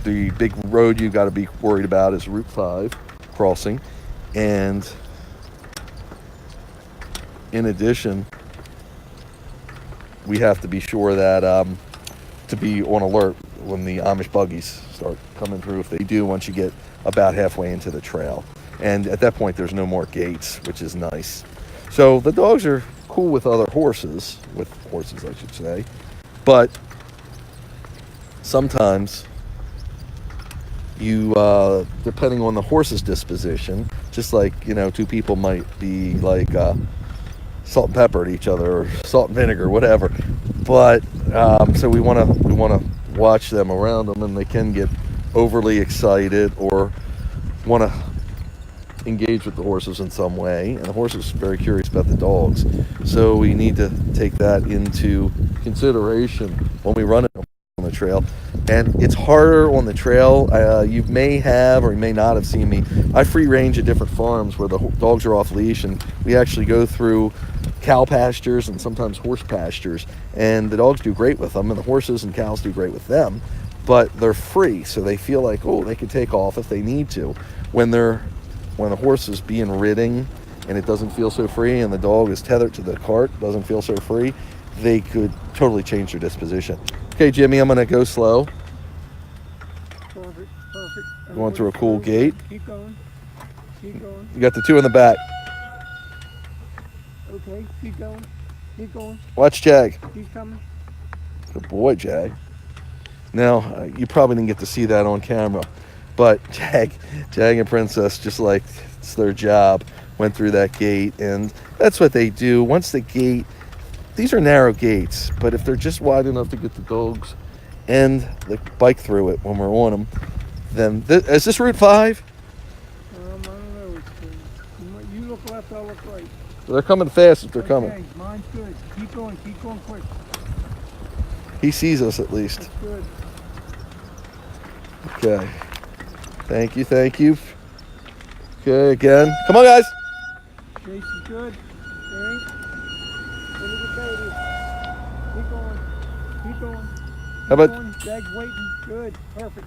the big road you got to be worried about is Route 5 crossing. And in addition, we have to be sure that to be on alert when the Amish buggies start coming through, if they do, once you get about halfway into the trail. And at that point, there's no more gates, which is nice. So the dogs are cool with other horses, I should say. But sometimes you, depending on the horse's disposition, just like, two people might be like salt and pepper at each other, or salt and vinegar, whatever. But so we want to watch them around them, and they can get overly excited or want to engage with the horses in some way, and the horse is very curious about the dogs. So we need to take that into consideration when we run it on the trail. And it's harder on the trail. You may have or you may not have seen me. I free range at different farms where the dogs are off leash, and we actually go through cow pastures and sometimes horse pastures, and the dogs do great with them, and the horses and cows do great with them, but they're free, so they feel like, they can take off if they need to. When the horse is being ridden and it doesn't feel so free, and the dog is tethered to the cart, doesn't feel so free, they could totally change their disposition. Okay, Jimmy, I'm going to go slow. Perfect. Going through a cool gate. Keep going. You got the two in the back. Okay, keep going. Watch Jag. He's coming. Good boy, Jag. Now, you probably didn't get to see that on camera, but Jag and Princess, just like it's their job, went through that gate, and that's what they do. Once the gate, these are narrow gates, but if they're just wide enough to get the dogs and the bike through it when we're on them, then is this Route 5? I don't know. You look left, I'll look right. They're coming fast if they're coming. Okay, mine's good. Keep going quick. He sees us at least. That's good. Okay. Thank you. Okay, again. Come on, guys. Chase is good. Okay. Look at the baby. Keep going. How about Jag's waiting. Good. Perfect.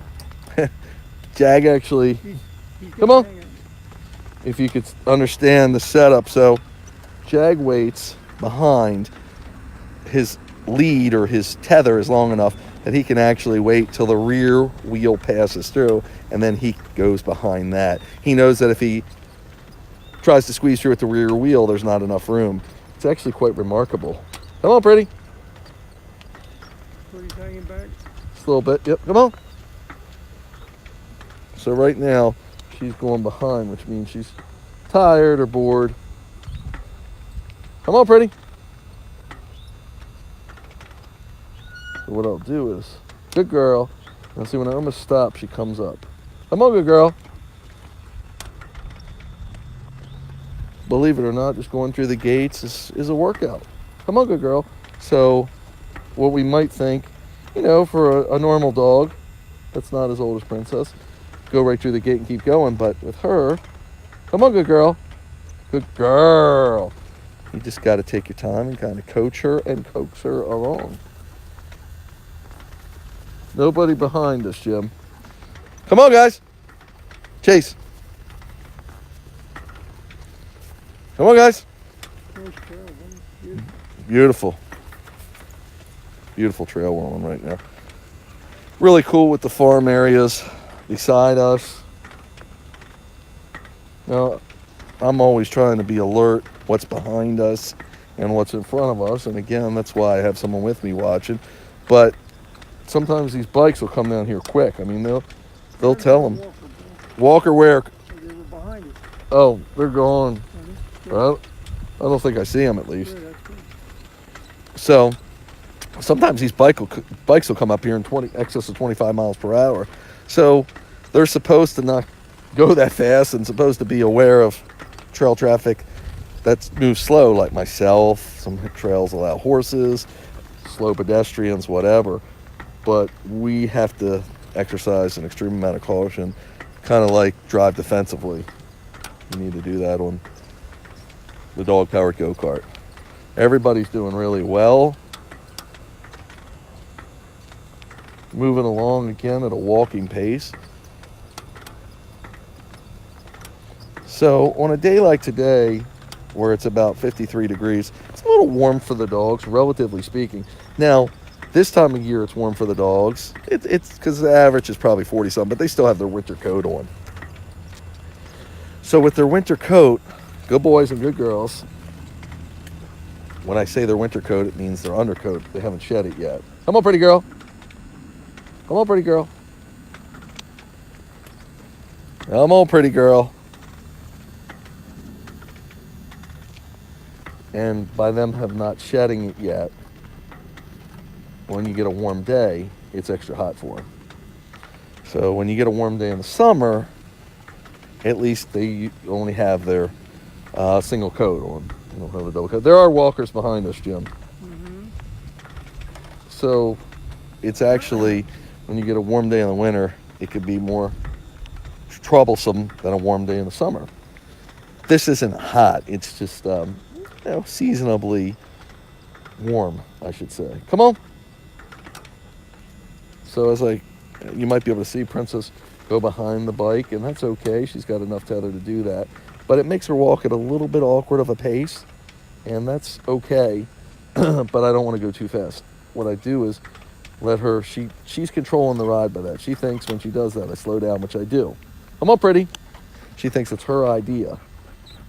Jag actually, He's come on. hanging. If you could understand the setup. So Jag waits behind. His lead or his tether is long enough that he can actually wait till the rear wheel passes through, and then he goes behind that. He knows that if he tries to squeeze through at the rear wheel, there's not enough room. It's actually quite remarkable. Come on, Pretty. Pretty's hanging back. Just a little bit. Yep, come on. So right now, she's going behind, which means she's tired or bored. Come on, Pretty. So what I'll do is, good girl. Now see, when I almost stop, she comes up. Come on, good girl. Believe it or not, just going through the gates is a workout. Come on, good girl. So what we might think, for a normal dog that's not as old as Princess, go right through the gate and keep going. But with her, come on, good girl. Good girl. You just got to take your time and kind of coach her and coax her along. Nobody behind us, Jim. Come on, guys. Chase. Come on, guys. Beautiful. Beautiful trail we're on right now. Really cool with the farm areas beside us. Now, I'm always trying to be alert what's behind us and what's in front of us. And again, that's why I have someone with me watching. But sometimes these bikes will come down here quick. I mean, they'll tell them. Walker where? They were behind us. Oh, they're gone. Well, I don't think I see them at least. So sometimes these bikes will come up here in excess of 25 miles per hour. So they're supposed to not go that fast and supposed to be aware of trail traffic that moves slow, like myself. Some trails allow horses, slow pedestrians, whatever. But we have to exercise an extreme amount of caution, kind of like drive defensively. You need to do that on the dog-powered go-kart. Everybody's doing really well. Moving along again at a walking pace. So on a day like today, where it's about 53 degrees, it's a little warm for the dogs, relatively speaking. Now, this time of year, it's warm for the dogs. It's because the average is probably 40 something, but they still have their winter coat on. So with their winter coat, good boys and good girls, when I say their winter coat, it means their undercoat. They haven't shed it yet. Come on, pretty girl. Come on, pretty girl. Come on, pretty girl. And by them have not shedding it yet, when you get a warm day, it's extra hot for them. So when you get a warm day in the summer, at least they only have their single coat on. They don't have a double coat. There are walkers behind us, Jim. Mm-hmm. So it's actually, when you get a warm day in the winter, it could be more troublesome than a warm day in the summer. This isn't hot. It's just, seasonably warm, I should say. Come on. So as you might be able to see Princess go behind the bike, and that's okay. She's got enough tether to do that. But it makes her walk at a little bit awkward of a pace, and that's okay. But I don't want to go too fast. What I do is let her, she's controlling the ride by that. She thinks when she does that, I slow down, which I do. Come on, pretty. She thinks it's her idea,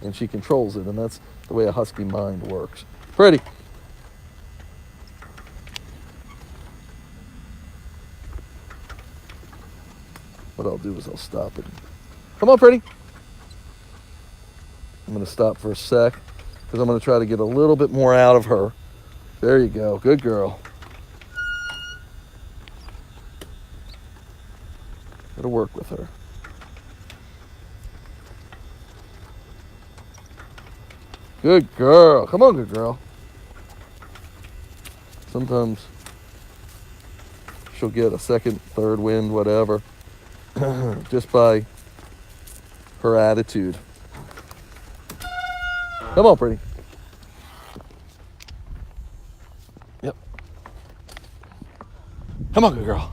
and she controls it, and that's the way a husky mind works. Pretty. What I'll do is I'll stop it. Come on, pretty. I'm going to stop for a sec because I'm going to try to get a little bit more out of her. There you go. Good girl. Got to work with her. Good girl. Come on, good girl. Sometimes she'll get a second, third wind, whatever, just by her attitude. Come on, pretty. Yep. Come on, good girl.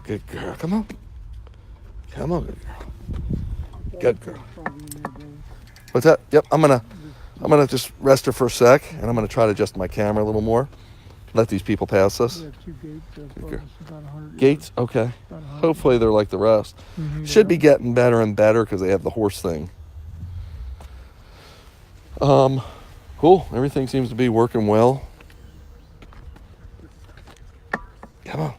Good girl. Come on. Come on, good girl. Good girl. What's that? Yep, I'm gonna just rest her for a sec, and I'm gonna try to adjust my camera a little more. Let these people pass us. We have 2 gates. Okay. About 100 Gates? Okay. About 100. Hopefully they're like the rest. Mm-hmm. Should be getting better and better because they have the horse thing. Cool. Everything seems to be working well. Come on.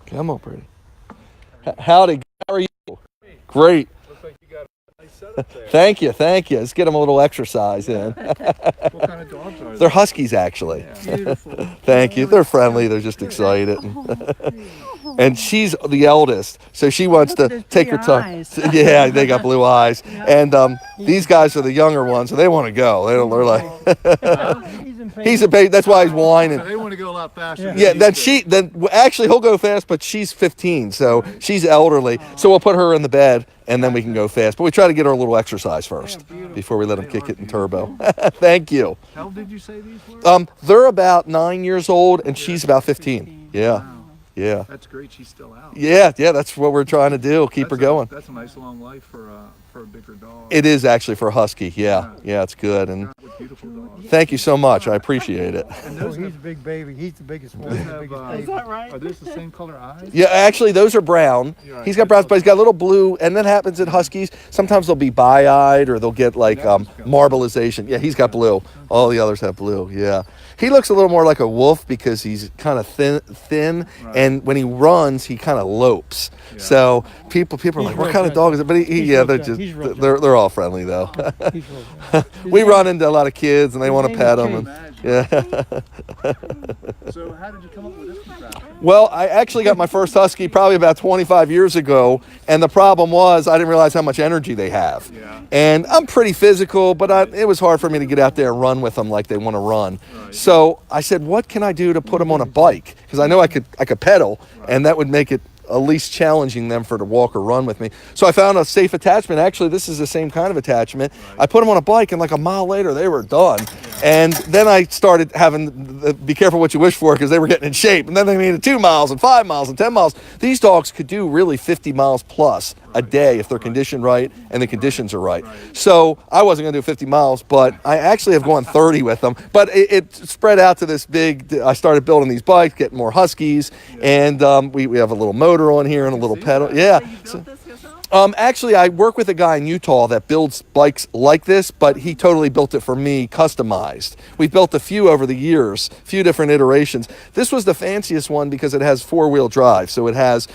Come on, pretty. Howdy. How are you? Great. Looks like you got a nice setup there. Thank you. Let's get them a little exercise in. What kind of dogs are They're huskies, actually. Yeah. Beautiful. Thank you. They're friendly. They're just excited. And she's the eldest, so she wants to take her time. Yeah, they got blue eyes. And these guys are the younger ones, so they want to go. They're like, he's a baby. That's why he's whining. So they want to go a lot faster. Yeah, actually he'll go fast, but she's 15, so she's elderly. So we'll put her in the bed, and then we can go fast. But we try to get her a little exercise first before we let him kick it in turbo. Thank you. How old did you say these were? They're about 9 years old, and she's about 15. Yeah. Wow. Yeah. That's great. She's still out. Yeah, that's what we're trying to do. Keep her going. That's a nice long life for a bigger dog. It is actually for a husky. Yeah, it's good. And With beautiful dogs. thank you so much. I appreciate it. And Oh, those he's a have, big baby. He's the biggest one. those He's the have, biggest baby. Is that right? are those the same color eyes? Yeah, actually, those are brown. You're right. He's got browns, but he's got a little blue. And that happens in huskies. Sometimes they'll be bi-eyed, or they'll get like marbleization. Yeah, he's got blue. All the others have blue. Yeah, he looks a little more like a wolf because he's kind of thin, Right. and when he runs, he kind of lopes. Yeah. So people are like, "What kind of dog is it?" But they're all friendly though. He's real good. We run into a lot of kids, and they want to pet them. And, Imagine. yeah. So how did you come up with this contraption? Well, I actually got my first husky probably about 25 years ago, and the problem was I didn't realize how much energy they have. Yeah. And I'm pretty physical, but it was hard for me to get out there and run with them like they want to run. Right. So I said, what can I do to put them on a bike? Because I know I could pedal, and that would make it at least challenging them to walk or run with me. So I found a safe attachment. Actually, this is the same kind of attachment. Right. I put them on a bike, and like a mile later, they were done. And then I started having be careful what you wish for because they were getting in shape. And then they needed 2 miles and 5 miles and 10 miles. These dogs could do really 50 miles plus a day if they're conditioned right and the conditions are right. So I wasn't going to do 50 miles, but I actually have gone 30 with them. But it spread out to this big. I started building these bikes, getting more Huskies, and we have a little motor on here and a little pedal. Yeah. So you built this yourself? Actually, I work with a guy in Utah that builds bikes like this, but he totally built it for me, customized. We've built a few over the years, a few different iterations. This was the fanciest one because it has 4-wheel drive, so it has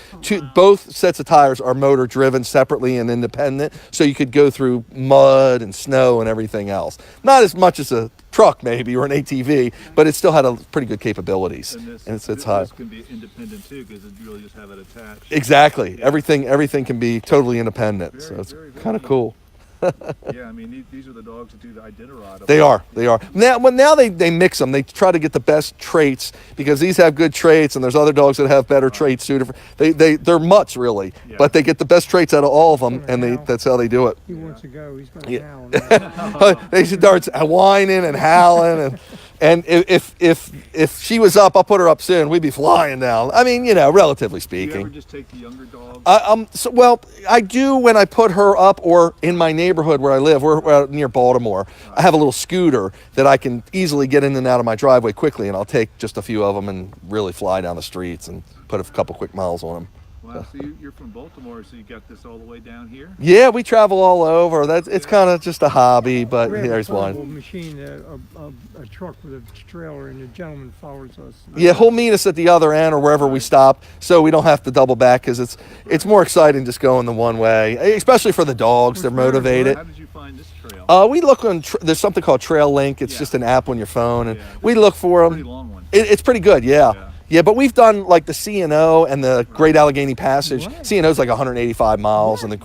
both sets of tires are motor driven separately and independent, so you could go through mud and snow and everything else. Not as much as a truck maybe or an ATV, but it still had a pretty good capabilities. And it's high. This can be independent too, because you really just have it attached. Exactly. Everything can be totally independent. So it's kind of cool. Yeah, I mean, these are the dogs that do the Iditarod. They are. Now they mix them. They try to get the best traits because these have good traits, and there's other dogs that have better traits suited for. They're mutts really, but they get the best traits out of all of them, and that's how they do it. He wants to go. He's going to howl. They start whining and howling, and if she was up, I'll put her up soon. We'd be flying now. I mean, relatively Do you ever speaking. just take the younger dogs? Well, I do when I put her up or in my neighborhood where I live. We're near Baltimore. I have a little scooter that I can easily get in and out of my driveway quickly, and I'll take just a few of them and really fly down the streets and put a couple quick miles on them. Wow, so you're from Baltimore, so you got this all the way down here? Yeah, we travel all over. It's kind of just a hobby, but We have there's a portable one. machine, a truck with a trailer, and the gentleman follows us. Yeah, he'll meet us at the other end or wherever we stop, so we don't have to double back because it's more exciting just going the one way, especially for the dogs. They're motivated. How did you find this trail? We look on. There's something called Trail Link. It's just an app on your phone, and we look for Pretty them. long one. It's pretty good, yeah. Yeah, but we've done like the C&O and the Great Allegheny Passage. C&O is like 185 miles, and the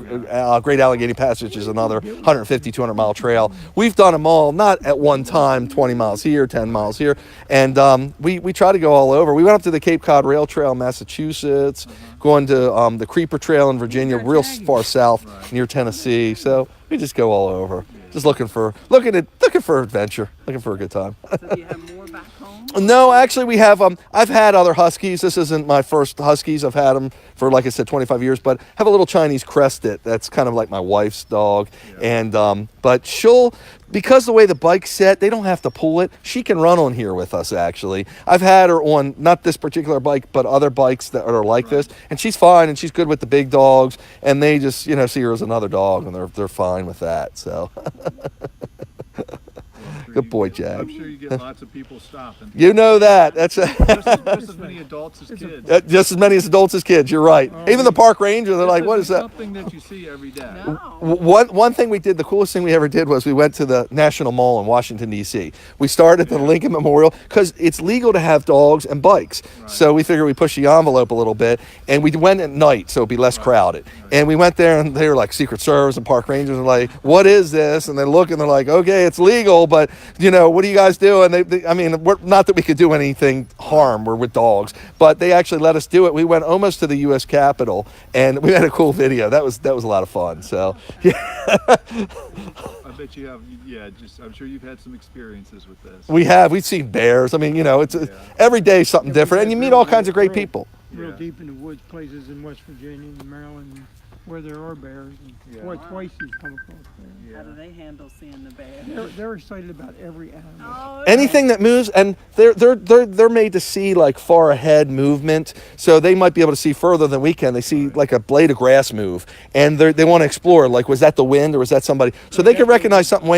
Great Allegheny Passage is another 150, 200 mile trail. We've done them all, not at one time, 20 miles here, 10 miles here. And we try to go all over. We went up to the Cape Cod Rail Trail in Massachusetts, going to the Creeper Trail in Virginia, real far south near Tennessee. So we just go all over. Just looking for adventure, looking for a good time. So do you have more back home? No, actually, we have. I've had other Huskies. This isn't my first Huskies. I've had them for, like I said, 25 years. But have a little Chinese Crested. That's kind of like my wife's dog. And but because the way the bike's set, they don't have to pull it. She can run on here with us. Actually, I've had her on not this particular bike, but other bikes that are like this, and she's fine. And she's good with the big dogs. And they just see her as another dog, and they're fine with that. So. Good boy, Jag. I'm sure you get lots of people stopping. You know that. That's Just as many adults as kids. just as many as adults as kids. You're right. Even the park ranger, they're like, "What is that?" Something that you see every day. No. One thing we did, the coolest thing we ever did was we went to the National Mall in Washington, D.C. We started at the Lincoln Memorial because it's legal to have dogs and bikes. So we figured we push the envelope a little bit, and we went at night so it'd be less crowded. And we went there, and they were like Secret Service and park rangers, and like, "What is this?" And they look, and they're like, "Okay, it's legal, but what do you guys do?" And I mean, we're not that we could do anything harm. We're with dogs, but they actually let us do it. We went almost to the U.S. Capitol, and we had a cool video. That was a lot of fun. So, yeah. I bet you have. Yeah, I'm sure you've had some experiences with this. We've seen bears. I mean, it's every day something different, and you meet all kinds of great people. Real deep in the woods places in West Virginia and Maryland where there are bears. And twice he's come across bears. How do they handle seeing the bear? They're excited about every animal. Oh, Anything that moves, and they're made to see like far ahead movement, so they might be able to see further than we can. They see like a blade of grass move, and they want to explore. Like, was that the wind or was that somebody? So they can recognize something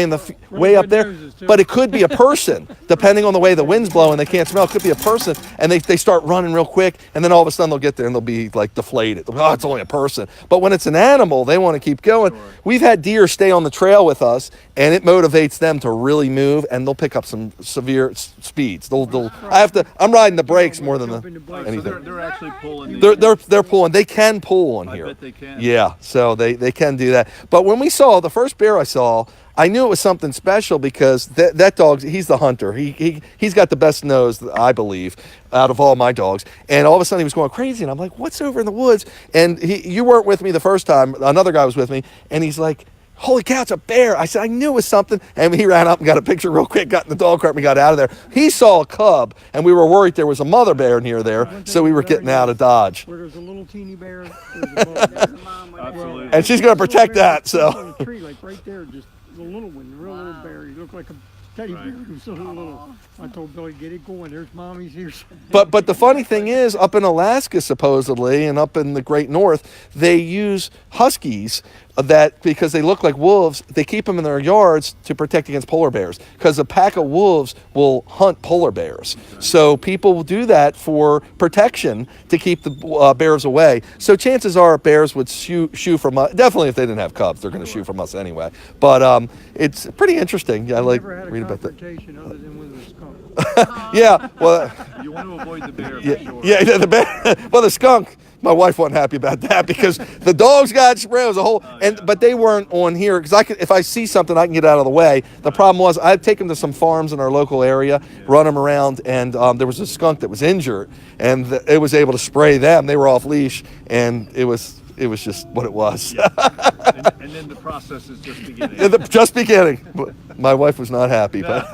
way up there, but it could be a person, depending on the way the wind's blowing. They can't smell. It could be a person, and they start running real quick, and then all of a sudden they'll get there and they'll be like deflated. Oh, it's only a person. But when it's an animal, they want to keep going. Sure. We've had deer stay on the trail with us, and it motivates them to really move, and they'll pick up some severe speeds. I'm riding the brakes more than anything. So they're actually pulling. They're pulling. They can pull on here. I bet they can. Yeah, so they can do that. But when we saw the first bear I saw, I knew it was something special because that dog, he's the hunter. He's got the best nose, I believe, out of all my dogs. And all of a sudden he was going crazy, and I'm like, "What's over in the woods?" And you weren't with me the first time. Another guy was with me, and he's like, holy cow, it's a bear. I said, I knew it was something. And he ran up and got a picture real quick, got in the dog cart, and we got out of there. He saw a cub, and we were worried there was a mother bear near there, so we were getting out of Dodge. Where there's a little teeny bear, there's a mother bear. There's a mom with Absolutely. And she's going to protect that, so. On a tree, like right there, just the little one, the real little bear. He looked like a teddy bear. He was so little. I told Billy, get it going. There's mommy's here. But the funny thing is, up in Alaska, supposedly, and up in the Great North, they use huskies that, because they look like wolves, they keep them in their yards to protect against polar bears, because a pack of wolves will hunt polar bears. So people will do that for protection to keep the bears away. So chances are bears would shoo from us. Definitely if they didn't have cubs, they're going to shoo from us anyway. But it's pretty interesting. I like Never had a reading about that. confrontation other than with a skunk. Yeah, well, You want to avoid the bear for sure. yeah, the bear. Well, the skunk. My wife wasn't happy about that because the dogs got sprayed. It was a whole, but they weren't on here because if I see something, I can get out of the way. The problem was I'd take them to some farms in our local area, run them around, and there was a skunk that was injured, and it was able to spray them. They were off leash, and it was just what it was. And then the process is just beginning. Just beginning. My wife was not happy, but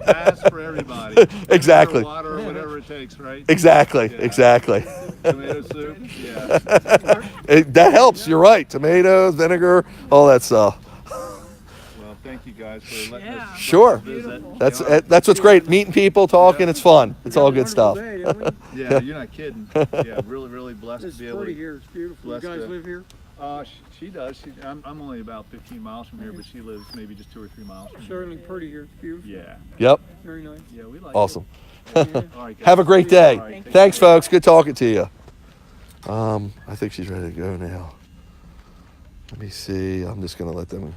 Pass for everybody. Exactly. Or water or whatever it takes, right? exactly. Tomato soup. Yeah. That helps. You're right. Tomatoes, vinegar, all that stuff. Well, thank you guys for letting Yeah. us Sure. visit. That's what's great. Meeting people, talking. It's fun. It's all good stuff. Yeah, you're not kidding. Yeah, really, really blessed It's to be able pretty to. here. It's beautiful. You Blessed guys to- live here? She does. I'm only about 15 miles from here, but she lives maybe just 2 or 3 miles from here. Certainly pretty here. It's beautiful. Yeah. Yep. Very nice. Yeah, we like Awesome. it. All right, guys. Have a great day. All right, take Thanks, care. folks. Good talking to you. I think she's ready to go now. Let me see. I'm just gonna let them.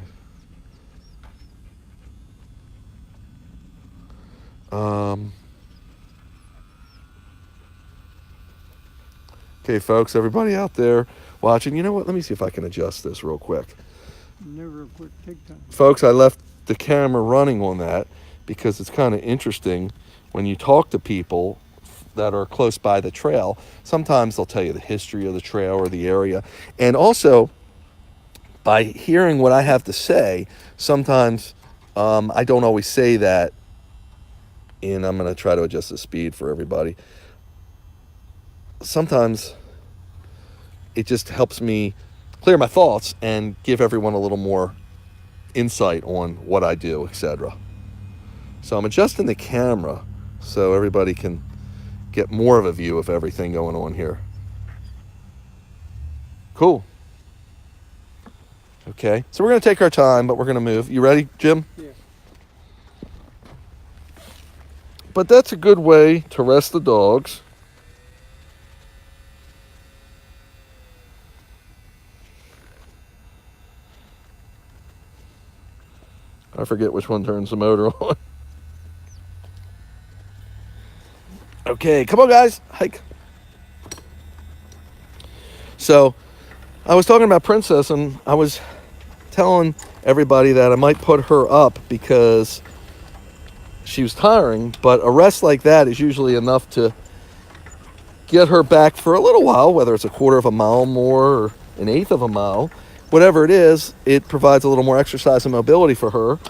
Okay, folks. Everybody out there watching. You know what? Let me see if I can adjust this real quick. Never a quick take time. Folks, I left the camera running on that because it's kind of interesting when you talk to people that are close by the trail. Sometimes they'll tell you the history of the trail or the area. And also, by hearing what I have to say, sometimes I don't always say that. And I'm going to try to adjust the speed for everybody. Sometimes it just helps me clear my thoughts and give everyone a little more insight on what I do, etc. So I'm adjusting the camera so everybody can get more of a view of everything going on here. Cool. Okay, so we're going to take our time, but we're going to move. You ready, Jim? Yeah. But that's a good way to rest the dogs. I forget which one turns the motor on. Okay, come on, guys. Hike. So, I was talking about Princess, and I was telling everybody that I might put her up because she was tiring, but a rest like that is usually enough to get her back for a little while, whether it's a quarter of a mile more or an eighth of a mile. Whatever it is, it provides a little more exercise and mobility for her,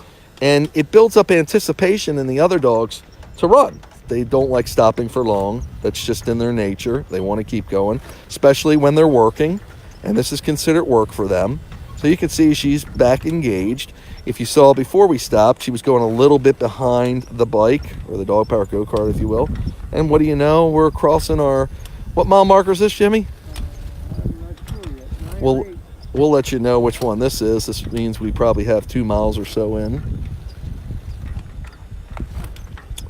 and it builds up anticipation in the other dogs to run. They don't like stopping for long. That's just in their nature. They want to keep going, especially when they're working, and this is considered work for them. So you can see she's back engaged. If you saw before we stopped, she was going a little bit behind the bike, or the dog power go-kart, if you will. And what do you know? We're crossing our... What mile marker is this, Jimmy? I'm not sure yet. We'll let you know which one this is. This means we probably have 2 miles or so in.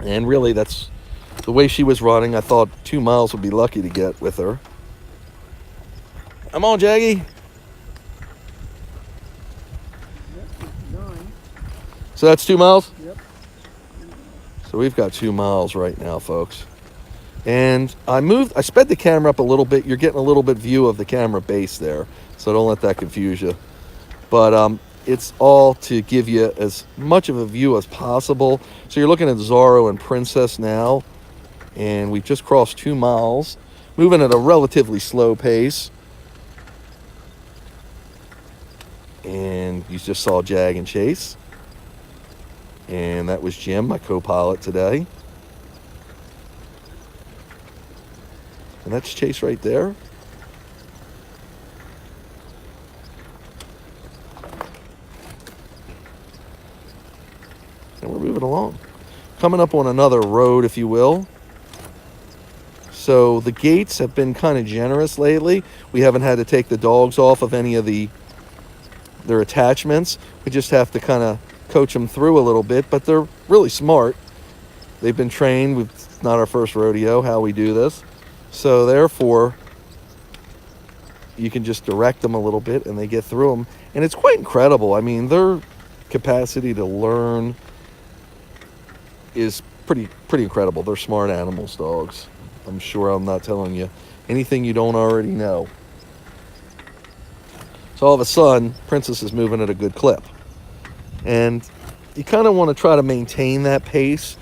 And really, that's the way she was running. I thought 2 miles would be lucky to get with her. Come on, Jaggy. So that's 2 miles? Yep. So we've got 2 miles right now, folks. And I sped the camera up a little bit. You're getting a little bit view of the camera base there. So don't let that confuse you. But it's all to give you as much of a view as possible. So you're looking at Zorro and Princess now. And we've just crossed 2 miles. Moving at a relatively slow pace. And you just saw Jag and Chase. And that was Jim, my co-pilot today. And that's Chase right there. And we're moving along. Coming up on another road, if you will. So the gates have been kind of generous lately. We haven't had to take the dogs off of any of their attachments. We just have to kind of coach them through a little bit, but they're really smart. They've been trained. It's not our first rodeo how we do this. So therefore, you can just direct them a little bit and they get through them. And it's quite incredible. I mean, their capacity to learn is pretty incredible. They're smart animals, dogs. I'm sure I'm not telling you anything you don't already know. So all of a sudden, Princess is moving at a good clip. And you kind of want to try to maintain that pace.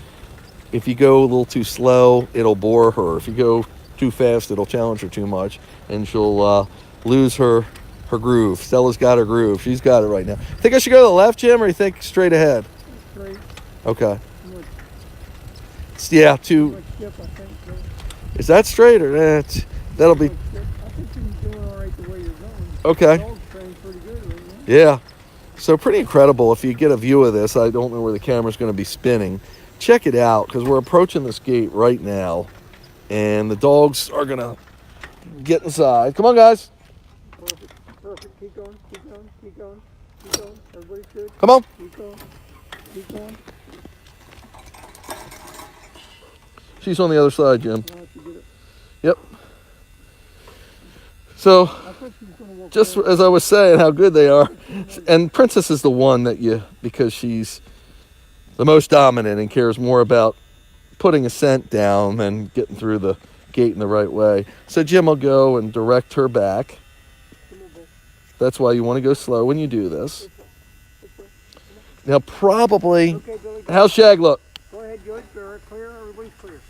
If you go a little too slow, it'll bore her. If you go too fast, it'll challenge her too much, and she'll lose her groove. Stella's got her groove. She's got it right now. Think I should go to the left, Jim, or you think straight ahead? Straight. Okay. Much, Yeah, too. much dip, I think. So. Is that straight, or that'll be Much dip. I think you're doing all right the way you're going. okay? Dog's trained pretty good right now. Yeah. So pretty incredible. If you get a view of this, I don't know where the camera's going to be spinning. Check it out, because we're approaching this gate right now, and the dogs are going to get inside. Come on, guys. Perfect. Perfect. Keep going. Keep going. Keep going. Keep going. Everybody's good. Come on. Keep going. Keep going. She's on the other side, Jim. Now if you get it. Yep. So I thought she was going to walk just around. as I was saying how good they are, and Princess is the one that because she's the most dominant and cares more about putting a scent down than getting through the gate in the right way. So Jim will go and direct her back. Come on, Bill. That's why you want to go slow when you do this. Now probably, Okay, Billy. Go. how's Shag look? Go ahead, good. Clear. Clear. Everybody's clear.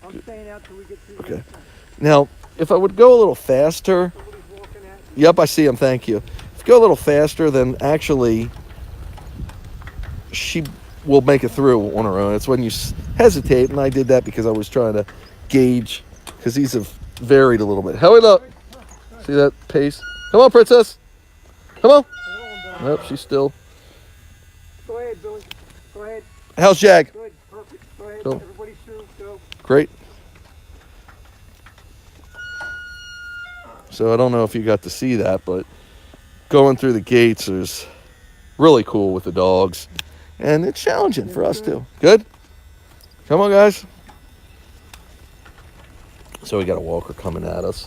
I'm staying out till we get through. Okay. This one. Now, if I would go a little faster, Somebody's walking at you. yep, I see him, thank you. If you go a little faster, then actually she will make it through on her own. It's when you hesitate, and I did that because I was trying to gauge, because these have varied a little bit. How we look? See that pace? Come on, Princess. Come on. Hold on, Bill. Nope, she's still. Go ahead, Billy. Go ahead. How's Jag? Good. Perfect. Go ahead. Go. Everybody's through. Go. Great. So I don't know if you got to see that, but going through the gates is really cool with the dogs. And it's challenging for us too. Good? Come on, guys. So we got a walker coming at us.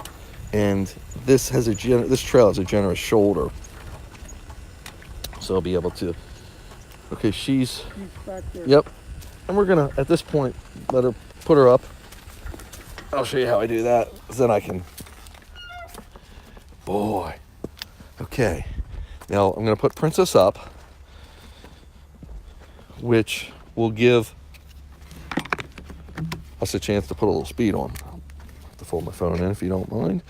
And this trail has a generous shoulder. So I'll be able to. Okay, She's back there. yep. And we're gonna, at this point, put her up. I'll show you how I do that. Then I can. Boy. Okay. Now I'm gonna put Princess up, which will give us a chance to put a little speed on. I'll have to fold my phone in if you don't mind.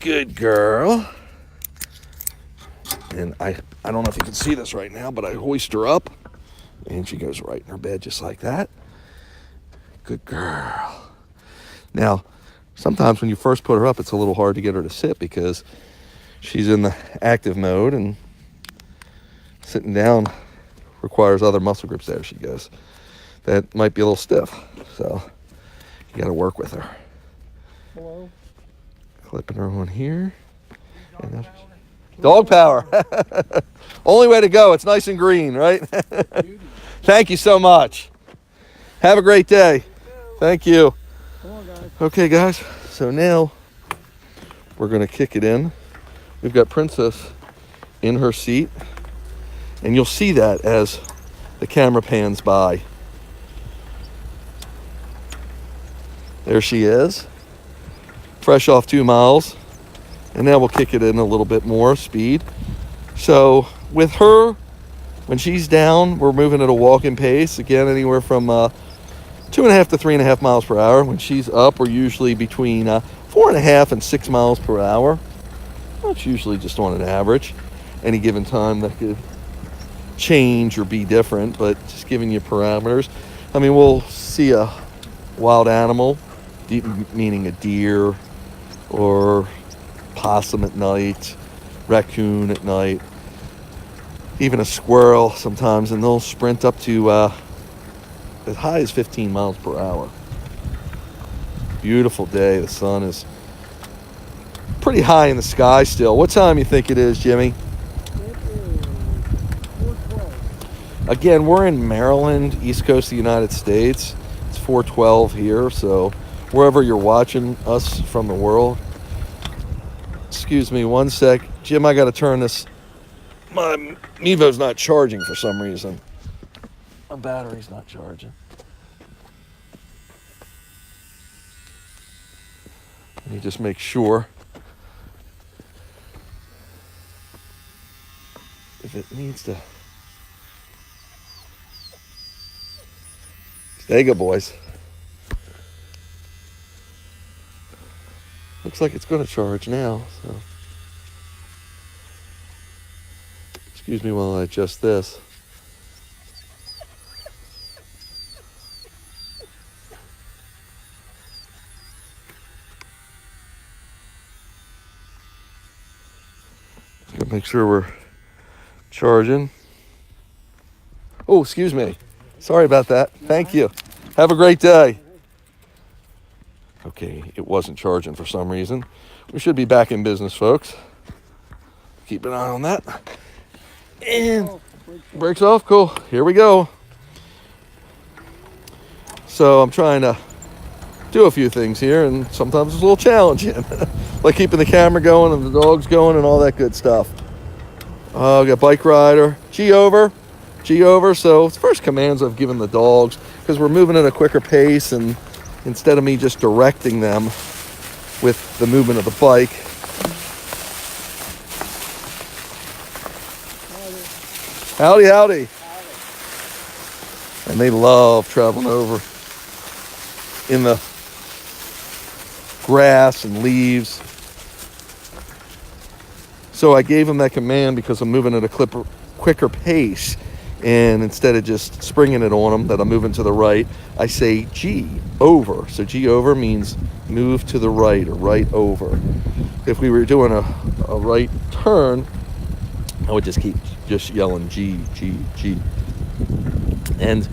Good girl. And I don't know if you can see this right now, but I hoist her up and she goes right in her bed just like that. Good girl. Now, sometimes when you first put her up, it's a little hard to get her to sit because she's in the active mode, and sitting down requires other muscle groups. There she goes. That might be a little stiff, so you got to work with her. Hello. Clipping her on here. And dog power. Only way to go. It's nice and green, right? Thank you so much. Have a great day. Thank you. Come on, guys. Okay, guys. So now we're going to kick it in. We've got Princess in her seat. And you'll see that as the camera pans by. There she is. Fresh off 2 miles. And now we'll kick it in a little bit more speed. So with her, when she's down, we're moving at a walking pace. Again, anywhere from 2.5 to 3.5 miles per hour. When she's up, we're usually between 4.5 and 6 miles per hour. That's usually just on an average. any given time that could change or be different, but just giving you parameters. I mean, we'll see a wild animal, meaning a deer or possum at night, raccoon at night, even a squirrel sometimes, and they'll sprint up to as high as 15 miles per hour. Beautiful day. The sun is pretty high in the sky still. What time you think it is, Jimmy? It is 4:12. Again, we're in Maryland, East Coast of the United States. It's 4:12 here, so wherever you're watching us from the world. Excuse me one sec. Jim, I got to turn this. My Mevo's not charging for some reason. My battery's not charging. Let me just make sure. If it needs to. There you go, boys. Looks like it's going to charge now. So, excuse me while I adjust this. Just gonna make sure we're charging. Oh, excuse me. Sorry about that. Thank you. Have a great day. Okay, it wasn't charging for some reason. We should be back in business, folks. Keep an eye on that. And brakes off. Cool. Here we go. So I'm trying to do a few things here, and sometimes it's a little challenging. Like keeping the camera going and the dogs going and all that good stuff. We got bike rider. G over. So it's the first commands I've given the dogs, because we're moving at a quicker pace, and instead of me just directing them with the movement of the bike. Howdy, howdy. And they love traveling over in the grass and leaves. So I gave them that command because I'm moving at a quicker pace. And instead of just springing it on them that I'm moving to the right, I say G over. So G over means move to the right or right over. If we were doing a right turn, I would just keep just yelling G, G, G. And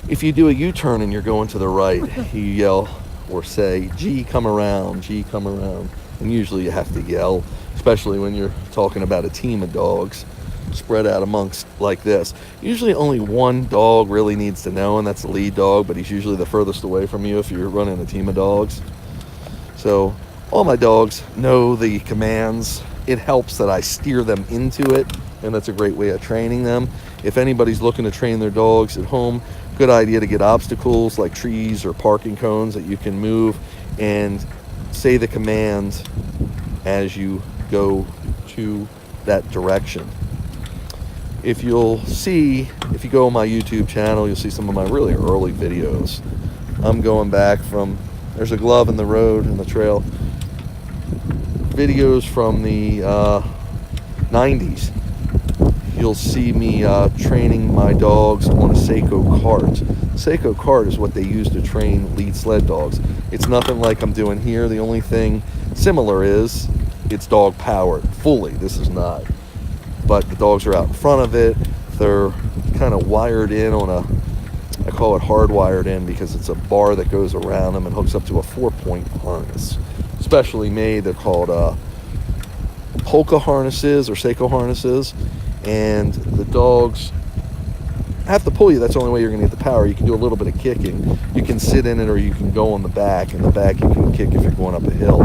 if you do a U-turn and you're going to the right, you yell or say G, come around, G, come around. And usually you have to yell, especially when you're talking about a team of dogs spread out amongst like this. Usually only one dog really needs to know, and that's the lead dog, but he's usually the furthest away from you if you're running a team of dogs. So all my dogs know the commands. It helps that I steer them into it, and that's a great way of training them. If anybody's looking to train their dogs at home, good idea to get obstacles like trees or parking cones that you can move, and say the command as you go to that direction. If you'll see, if you go on my YouTube channel, you'll see some of my really early videos. I'm going back from, there's a glove in the road, in the trail. Videos from the 90s. You'll see me training my dogs on a Seiko cart. Seiko cart is what they use to train lead sled dogs. It's nothing like I'm doing here. The only thing similar is it's dog powered fully. This is not. But the dogs are out in front of it. They're kind of wired in on I call it hardwired in because it's a bar that goes around them and hooks up to a 4-point harness. Specially made, they're called polka harnesses or Seiko harnesses. And the dogs have to pull you. That's the only way you're going to get the power. You can do a little bit of kicking. You can sit in it or you can go on the back. In the back you can kick if you're going up a hill.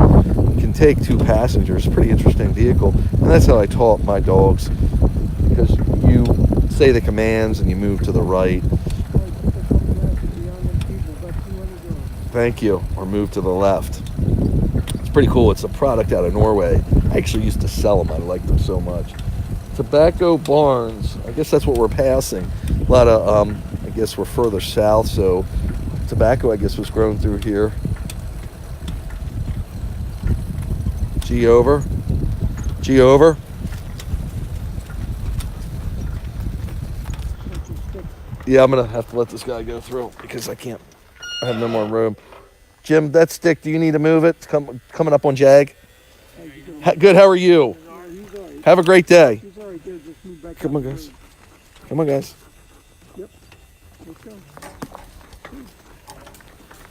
You can take 2 passengers. Pretty interesting vehicle. And that's how I taught my dogs. Because you say the commands and you move to the right. Thank you. Or move to the left. It's pretty cool. It's a product out of Norway. I actually used to sell them. I like them so much. Tobacco barns. I guess that's what we're passing. A lot of, I guess we're further south, so tobacco, I guess, was grown through here. G over. G over. Yeah, I'm gonna have to let this guy go through because I can't. I have no more room. Jim, that stick. Do you need to move it? It's coming up on Jag. Good. How are you? He's all right. Have a great day. He's all right. Good. Just move back. Come on, out the guys. road. Come on, guys. Let's go.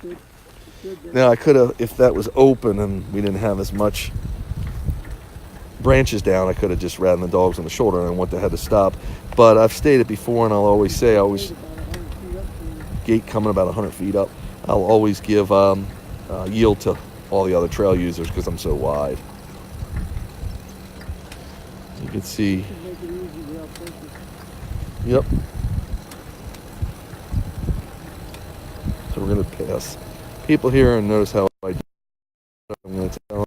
Good. Good. Now I could have, if that was open and we didn't have as much branches down, I could have just ridden the dogs on the shoulder and I wouldn't have had to stop. But I've stated before, and I'll always say, About 100 feet up from you. gate coming about 100 feet up, I'll always give yield to all the other trail users because I'm so wide. You can see. Should make it easy without thinking. Yep. So we're gonna pass people here and notice how I do. I'm gonna tell them.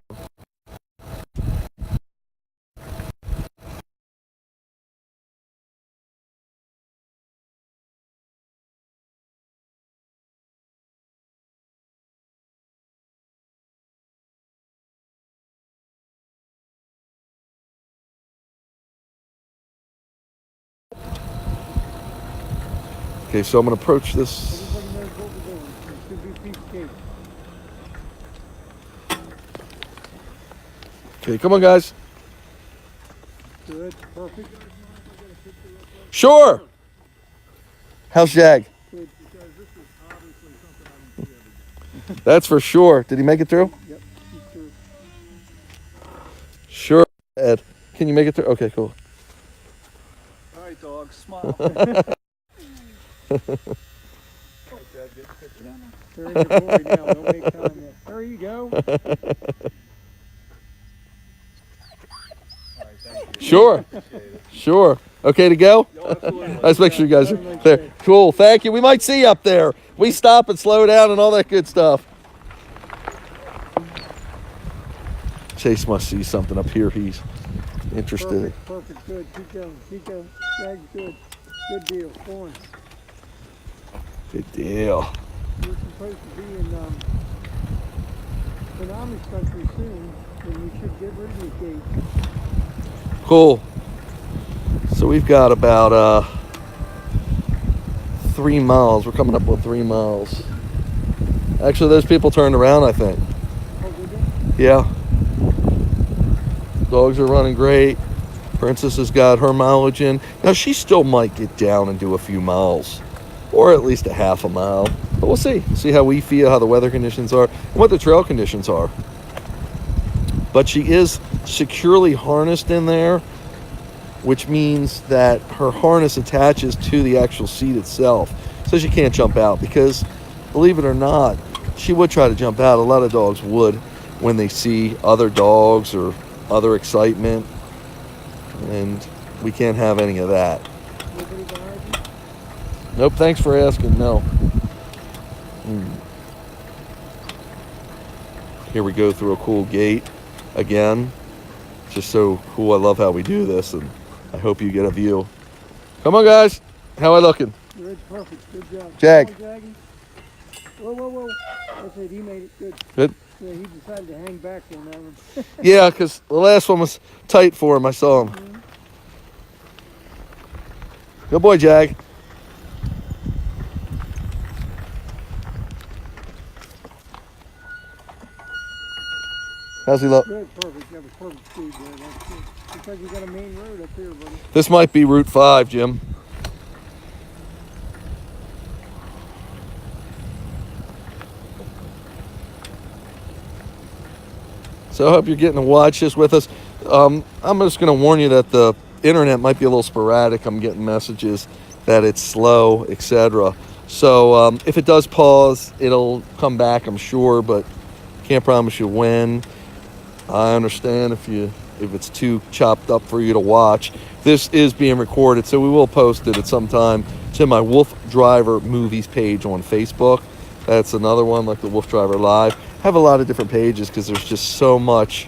Okay, so I'm gonna approach this. Everybody knows what we're doing. It should be piece of cake. Okay, come on, guys. Good. Perfect. Sure. How's Jag? Good. That's for sure. Did he make it through? Yep. He's through. Sure, Ed. Can you make it through? Okay, cool. All right, dog, smile. They're in your glory now. Don't make time yet. There you go. Sure. Sure. Okay to go? Let's make sure you guys are there. Cool. Thank you. We might see you up there. We stop and slow down and all that good stuff. Chase must see something up here he's interested in. Perfect. Good. Keep going. Keep going. Jag's good. Good deal. Go on. Good deal. We're supposed to be in Amish country soon, and we should get rid of the gate. Cool. So we've got about 3 miles. We're coming up on 3 miles. Actually, those people turned around, I think. Oh, did they? Yeah. Dogs are running great. Princess has got her mileage in. Now, she still might get down and do a few miles, or at least a half a mile. But we'll see. See how we feel, how the weather conditions are, and what the trail conditions are. But she is securely harnessed in there, which means that her harness attaches to the actual seat itself, so she can't jump out. Because, believe it or not, she would try to jump out. A lot of dogs would when they see other dogs or other excitement, and we can't have any of that. Nobody behind you? Nope, thanks for asking. No. Here we go through a cool gate again. Just so cool. I love how we do this, and I hope you get a view. Come on, guys. How I looking? Good, perfect. Good job. Jag. Come on, Jaggy. Whoa. That's it. He made it. Good. Good? Yeah, he decided to hang back on that one. Yeah, because the last one was tight for him. I saw him. Good boy, Jag. How's he look? Good, perfect. That was perfect speed there. That's good. Because you got a main road up here, buddy. This might be Route 5, Jim. So I hope you're getting to watch this with us. I'm just going to warn you that the internet might be a little sporadic. I'm getting messages that it's slow, etc. So if it does pause, it'll come back, I'm sure, but can't promise you when. I understand if it's too chopped up for you to watch. This is being recorded, so we will post it at some time to my WooFDriver Movies page on Facebook. That's another one, like the WooFDriver Live. I have a lot of different pages because there's just so much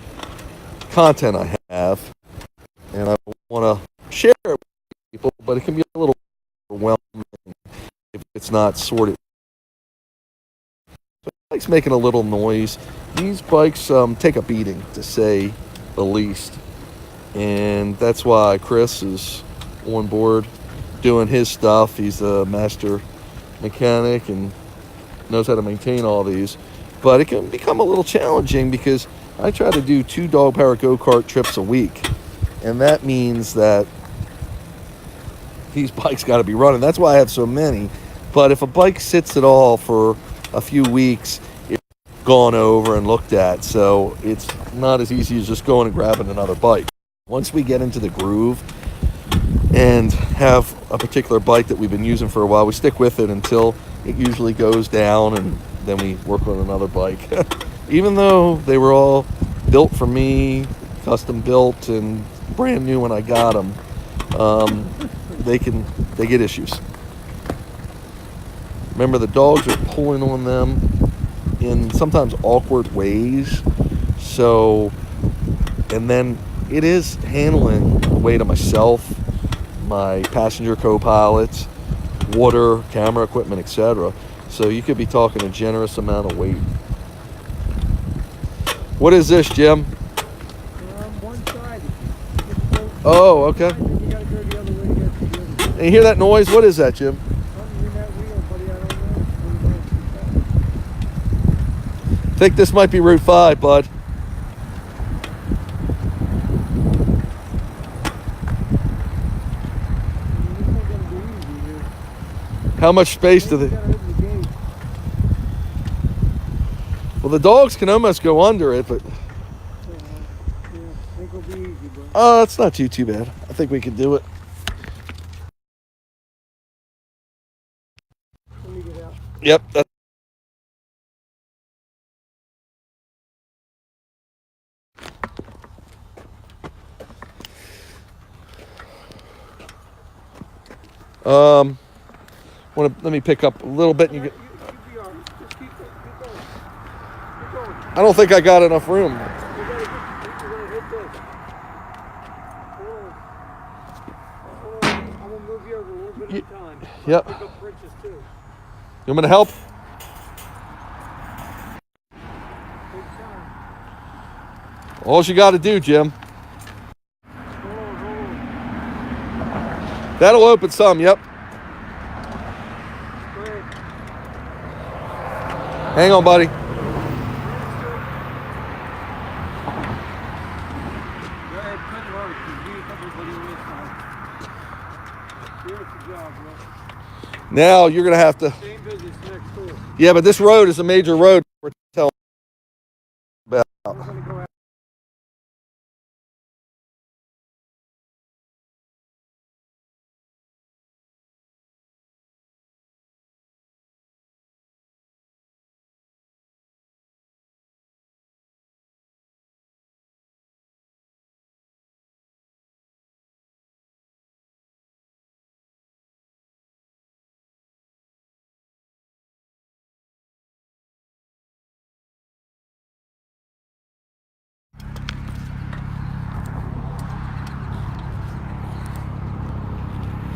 content I have, and I want to share it with people, but it can be a little overwhelming if it's not sorted. Bike's making a little noise. These bikes take a beating, to say the least, and that's why Chris is on board doing his stuff. He's a master mechanic and knows how to maintain all these. But it can become a little challenging because I try to do 2 dog power go-kart trips a week. And that means that these bikes got to be running. That's why I have so many. But if a bike sits at all for a few weeks, it's gone over and looked at. So it's not as easy as just going and grabbing another bike. Once we get into the groove and have a particular bike that we've been using for a while, we stick with it until it usually goes down, and then we work on another bike. Even though they were all built for me, custom built and brand new when I got them, they get issues. Remember, the dogs are pulling on them in sometimes awkward ways. So, and then it is handling the weight of myself, my passenger co-pilots, water, camera equipment, etc. So you could be talking a generous amount of weight. What is this, Jim? One-sided. Oh, okay. You gotta go the other way to get to the other. And you hear that noise? What is that, Jim? Something in that wheel, buddy, I don't know. I think this might be Route 5, bud. How much space do they... Well, the dogs can almost go under it, but... Oh, it's not too bad. I think we can do it. Let me get out. Yep. Let me pick up a little bit. And you get, Be all right. Just keep going. Keep going. I don't think I got enough room. You gotta hit this. Hold on. I'm gonna move you over a little bit at a time. Yep. Pick up bridges too. You want me to help? Take time. All you got to do, Jim. Hold on. That'll open some, yep. Go ahead. Hang on, buddy. Go ahead, cut it hard, because we ain't everybody on this side. Here's the job, bro. Now you're going to have to... Same business next door. Yeah, but this road is a major road. We're telling about. We're gonna go out.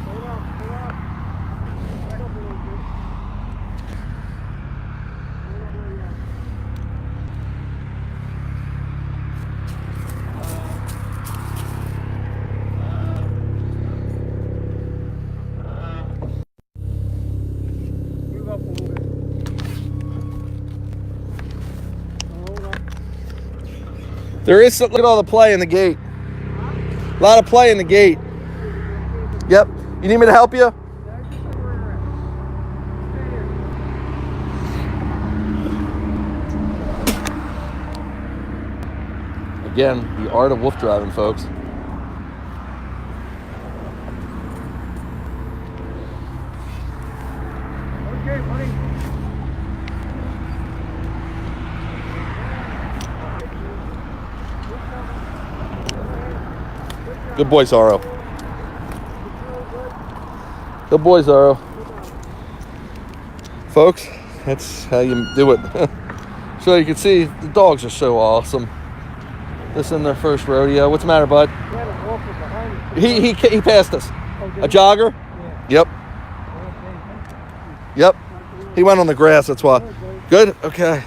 Hold up. Back up a little bit. Hold up where you at. Move up a little bit. Hold up. There is some, look at all the play in the gate. A lot of play in the gate. Yep. You need me to help you? Now just stay where you're at. Stay here. Again, the art of wolf driving, folks. Okay, buddy. Good boy, Zorro. Good boy, Zorro. Folks, that's how you do it. So you can see the dogs are so awesome. This is their first rodeo. What's the matter, bud? You had a walker behind you. He passed us. Oh, did A he? jogger? Yeah. Yep. Yep. He went on the grass, that's why. Good? Okay.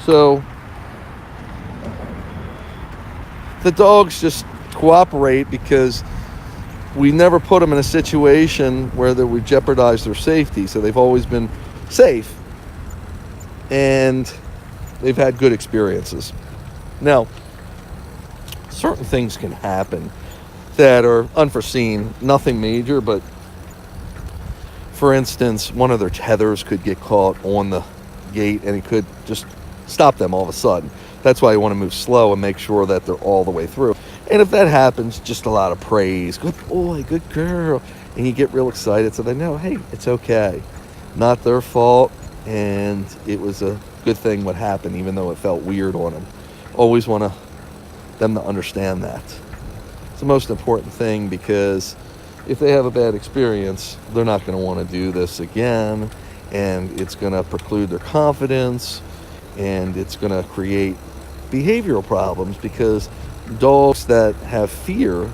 So the dogs just cooperate because we never put them in a situation where they would jeopardize their safety. So they've always been safe, and they've had good experiences. Now, certain things can happen that are unforeseen, nothing major, but for instance, one of their tethers could get caught on the gate and it could just stop them all of a sudden. That's why you want to move slow and make sure that they're all the way through. And if that happens, just a lot of praise. Good boy, good girl. And you get real excited so they know, hey, it's okay. Not their fault, and it was a good thing what happened, even though it felt weird on them. Always want them to understand that. It's the most important thing, because if they have a bad experience, they're not going to want to do this again, and it's going to preclude their confidence, and it's going to create behavioral problems, because dogs that have fear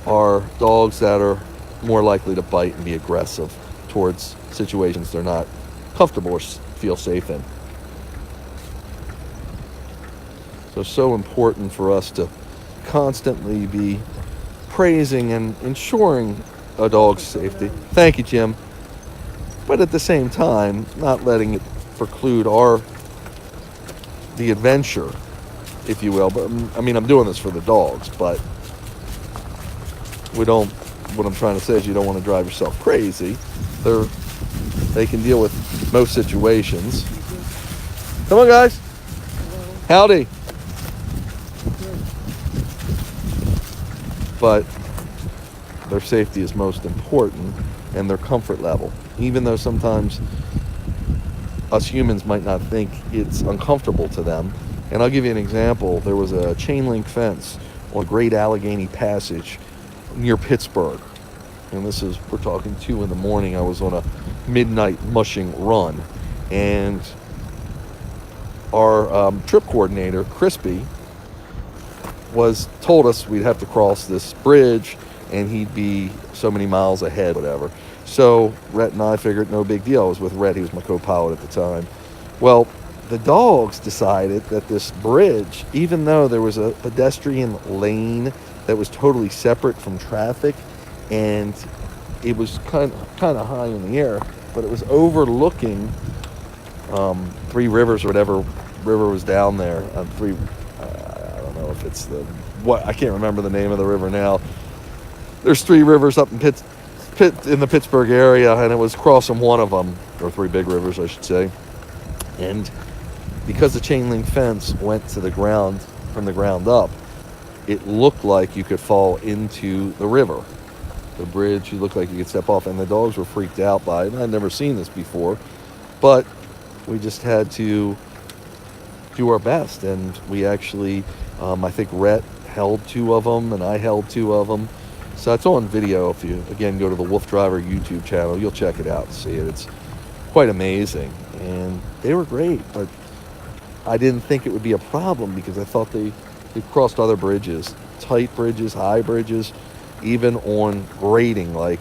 are dogs that are more likely to bite and be aggressive towards situations they're not comfortable or feel safe in. So important for us to constantly be praising and ensuring a dog's safety. Thank you, Jim. But at the same time, not letting it preclude the adventure, if you will. But I mean, I'm doing this for the dogs, but what I'm trying to say is you don't want to drive yourself crazy. They can deal with most situations. Come on, guys. Howdy. But their safety is most important, and their comfort level. Even though sometimes us humans might not think it's uncomfortable to them. And I'll give you an example. There was a chain link fence on Great Allegheny Passage near Pittsburgh. And we're talking 2 in the morning. I was on a midnight mushing run. And our trip coordinator, Crispy, told us we'd have to cross this bridge and he'd be so many miles ahead, whatever. So Rhett and I figured no big deal. I was with Rhett, he was my co-pilot at the time. Well, the dogs decided that this bridge, even though there was a pedestrian lane that was totally separate from traffic, and it was kind of high in the air, but it was overlooking Three Rivers or whatever river was down there. I don't know if it's I can't remember the name of the river now. There's 3 rivers up in in the Pittsburgh area, and it was crossing one of them, or 3 big rivers, I should say. And because the chain link fence went to the ground from the ground up, it looked like you could fall into the river. The bridge, you looked like you could step off, and the dogs were freaked out by it. And I'd never seen this before, but we just had to do our best. And we actually, I think Rhett held 2 of them, and I held 2 of them. So it's on video. If you, again, go to the WooFDriver YouTube channel, you'll check it out and see it. It's quite amazing. And they were great, but I didn't think it would be a problem, because I thought they crossed other bridges, tight bridges, high bridges, even on grading, like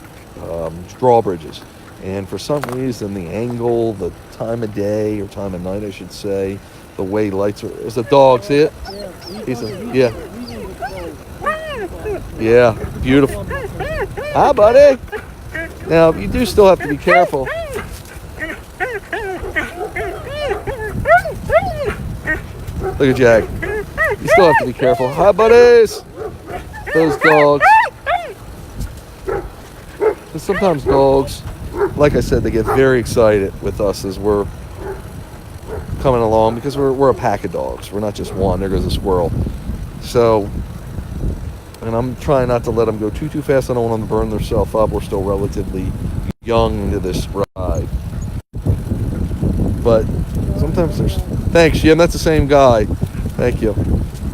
drawbridges. And for some reason, the angle, the time of day, or time of night, I should say, the way lights are, is the dog, see it? Yeah, beautiful. Hi, buddy. Now, you do still have to be careful. Look at Jag. You still have to be careful. Hi, buddies. Those dogs. And sometimes dogs, like I said, they get very excited with us as we're coming along, because we're a pack of dogs. We're not just one. There goes a squirrel. So, and I'm trying not to let them go too fast. I don't want them to burn themselves up. We're still relatively young into this ride. But sometimes thanks, Jim, that's the same guy. Thank you.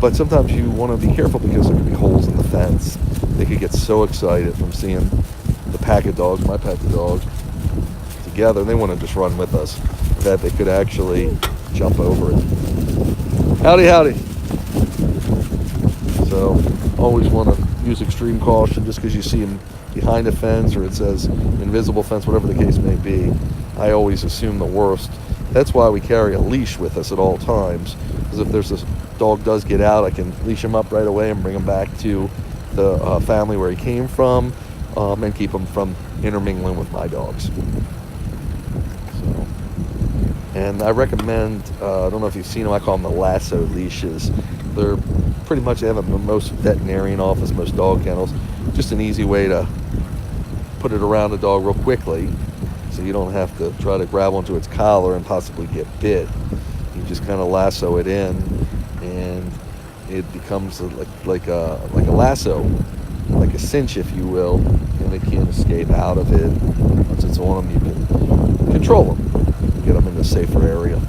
But sometimes you want to be careful, because there could be holes in the fence. They could get so excited from seeing the pack of dogs, my pack of dogs, together. They want to just run with us, that they could actually jump over it. Howdy, howdy. So always want to use extreme caution. Just because you see them behind a fence, or it says invisible fence, whatever the case may be, I always assume the worst. That's why we carry a leash with us at all times, because if there's this dog does get out, I can leash him up right away and bring him back to the family where he came from. and keep them from intermingling with my dogs. So, and I recommend, I don't know if you've seen them, I call them the lasso leashes. They're pretty much, they have them in most veterinarian office, most dog kennels. Just an easy way to put it around the dog real quickly, so you don't have to try to grab onto its collar and possibly get bit. You just kind of lasso it in, and it becomes like a lasso, like a cinch, if you will, and they can't escape out of it. Once it's on them, you can control them, get them in a safer area.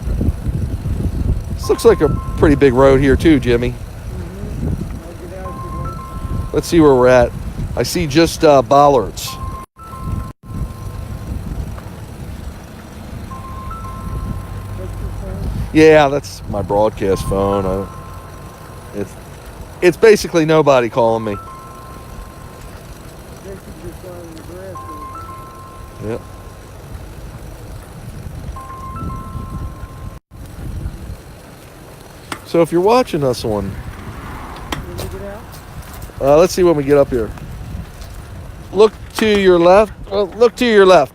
This looks like a pretty big road here too, Jimmy. I'll get out if you want. Let's see where we're at. I see just bollards. What's your phone? Yeah, that's my broadcast phone. It's basically nobody calling me. This is just on the grass. Yep. So if you're watching us on, When you get out? let's see when we get up here. Look to your left. Look to your left.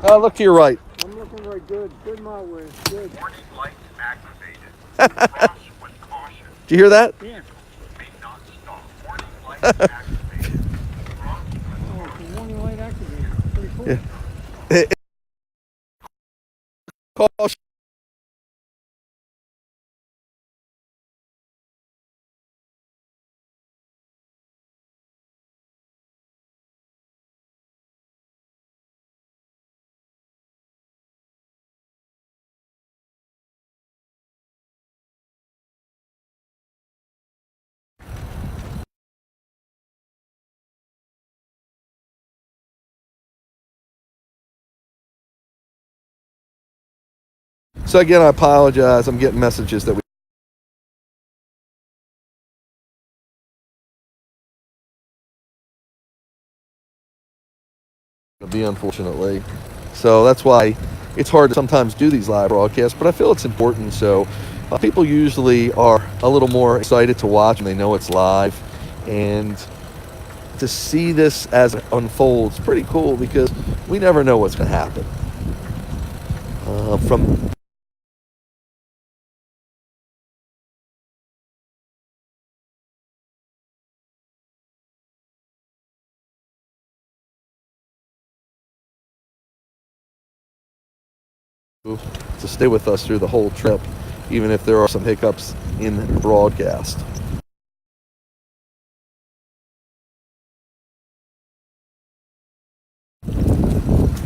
Look to your right. I'm looking right. Good. Good my way. Good. Warning lights activated. Cross with caution. Did you hear that? Yeah. May not stop. Warning lights activated. Cross with Oh, it's a warning light activated. Pretty cool. Yeah. Caution. So again, I apologize. I'm getting messages that we be, unfortunately. So that's why it's hard to sometimes do these live broadcasts, but I feel it's important. So people usually are a little more excited to watch when they know it's live, and to see this as it unfolds, pretty cool, because we never know what's going to happen. From to stay with us through the whole trip, even if there are some hiccups in the broadcast.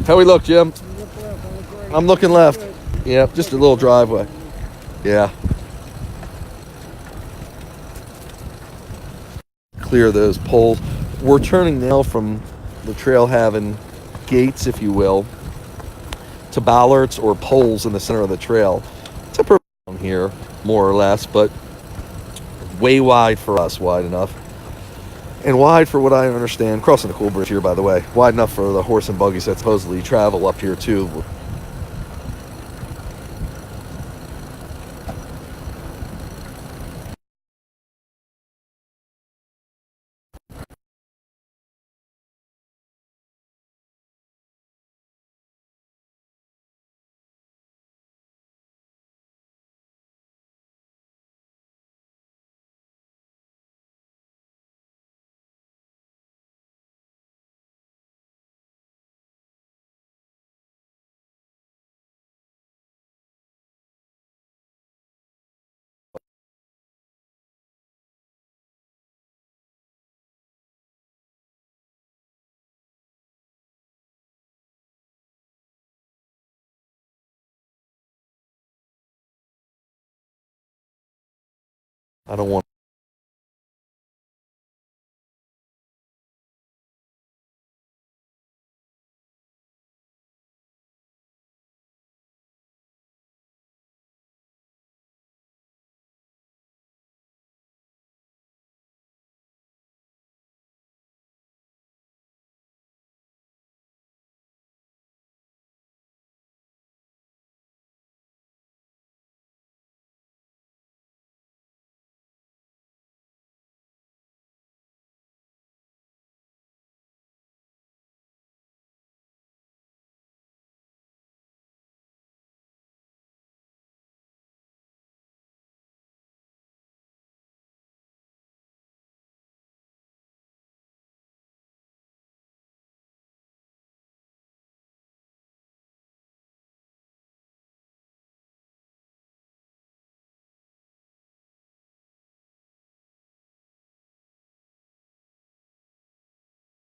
How we look, Jim? You look left. I look right. I'm looking left. Good. Yep, just a little driveway. Yeah. Clear those poles. We're turning now from the trail having gates, if you will, to bollards or poles in the center of the trail. It's a down here, more or less, but way wide for us, wide enough. And wide for what I understand, crossing the Cool Bridge here, by the way, wide enough for the horse and buggies that supposedly travel up here too. I don't want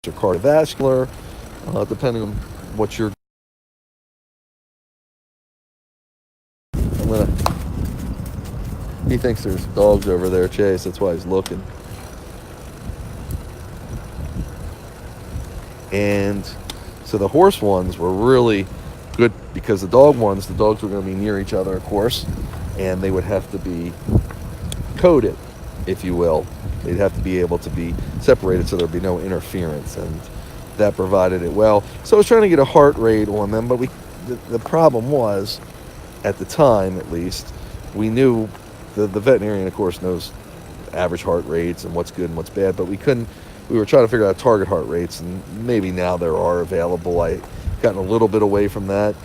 or cardiovascular, depending on what you're. He thinks there's dogs over there, Chase. That's why he's looking. And so the horse ones were really good because the dogs were going to be near each other, of course, and they would have to be coded, if you will. They'd have to be able to be separated so there'd be no interference, and that provided it well. So I was trying to get a heart rate on them, but the problem was, at the time at least, we knew the veterinarian, of course, knows average heart rates and what's good and what's bad, but we were trying to figure out target heart rates, and maybe now there are available. I gotten a little bit away from that.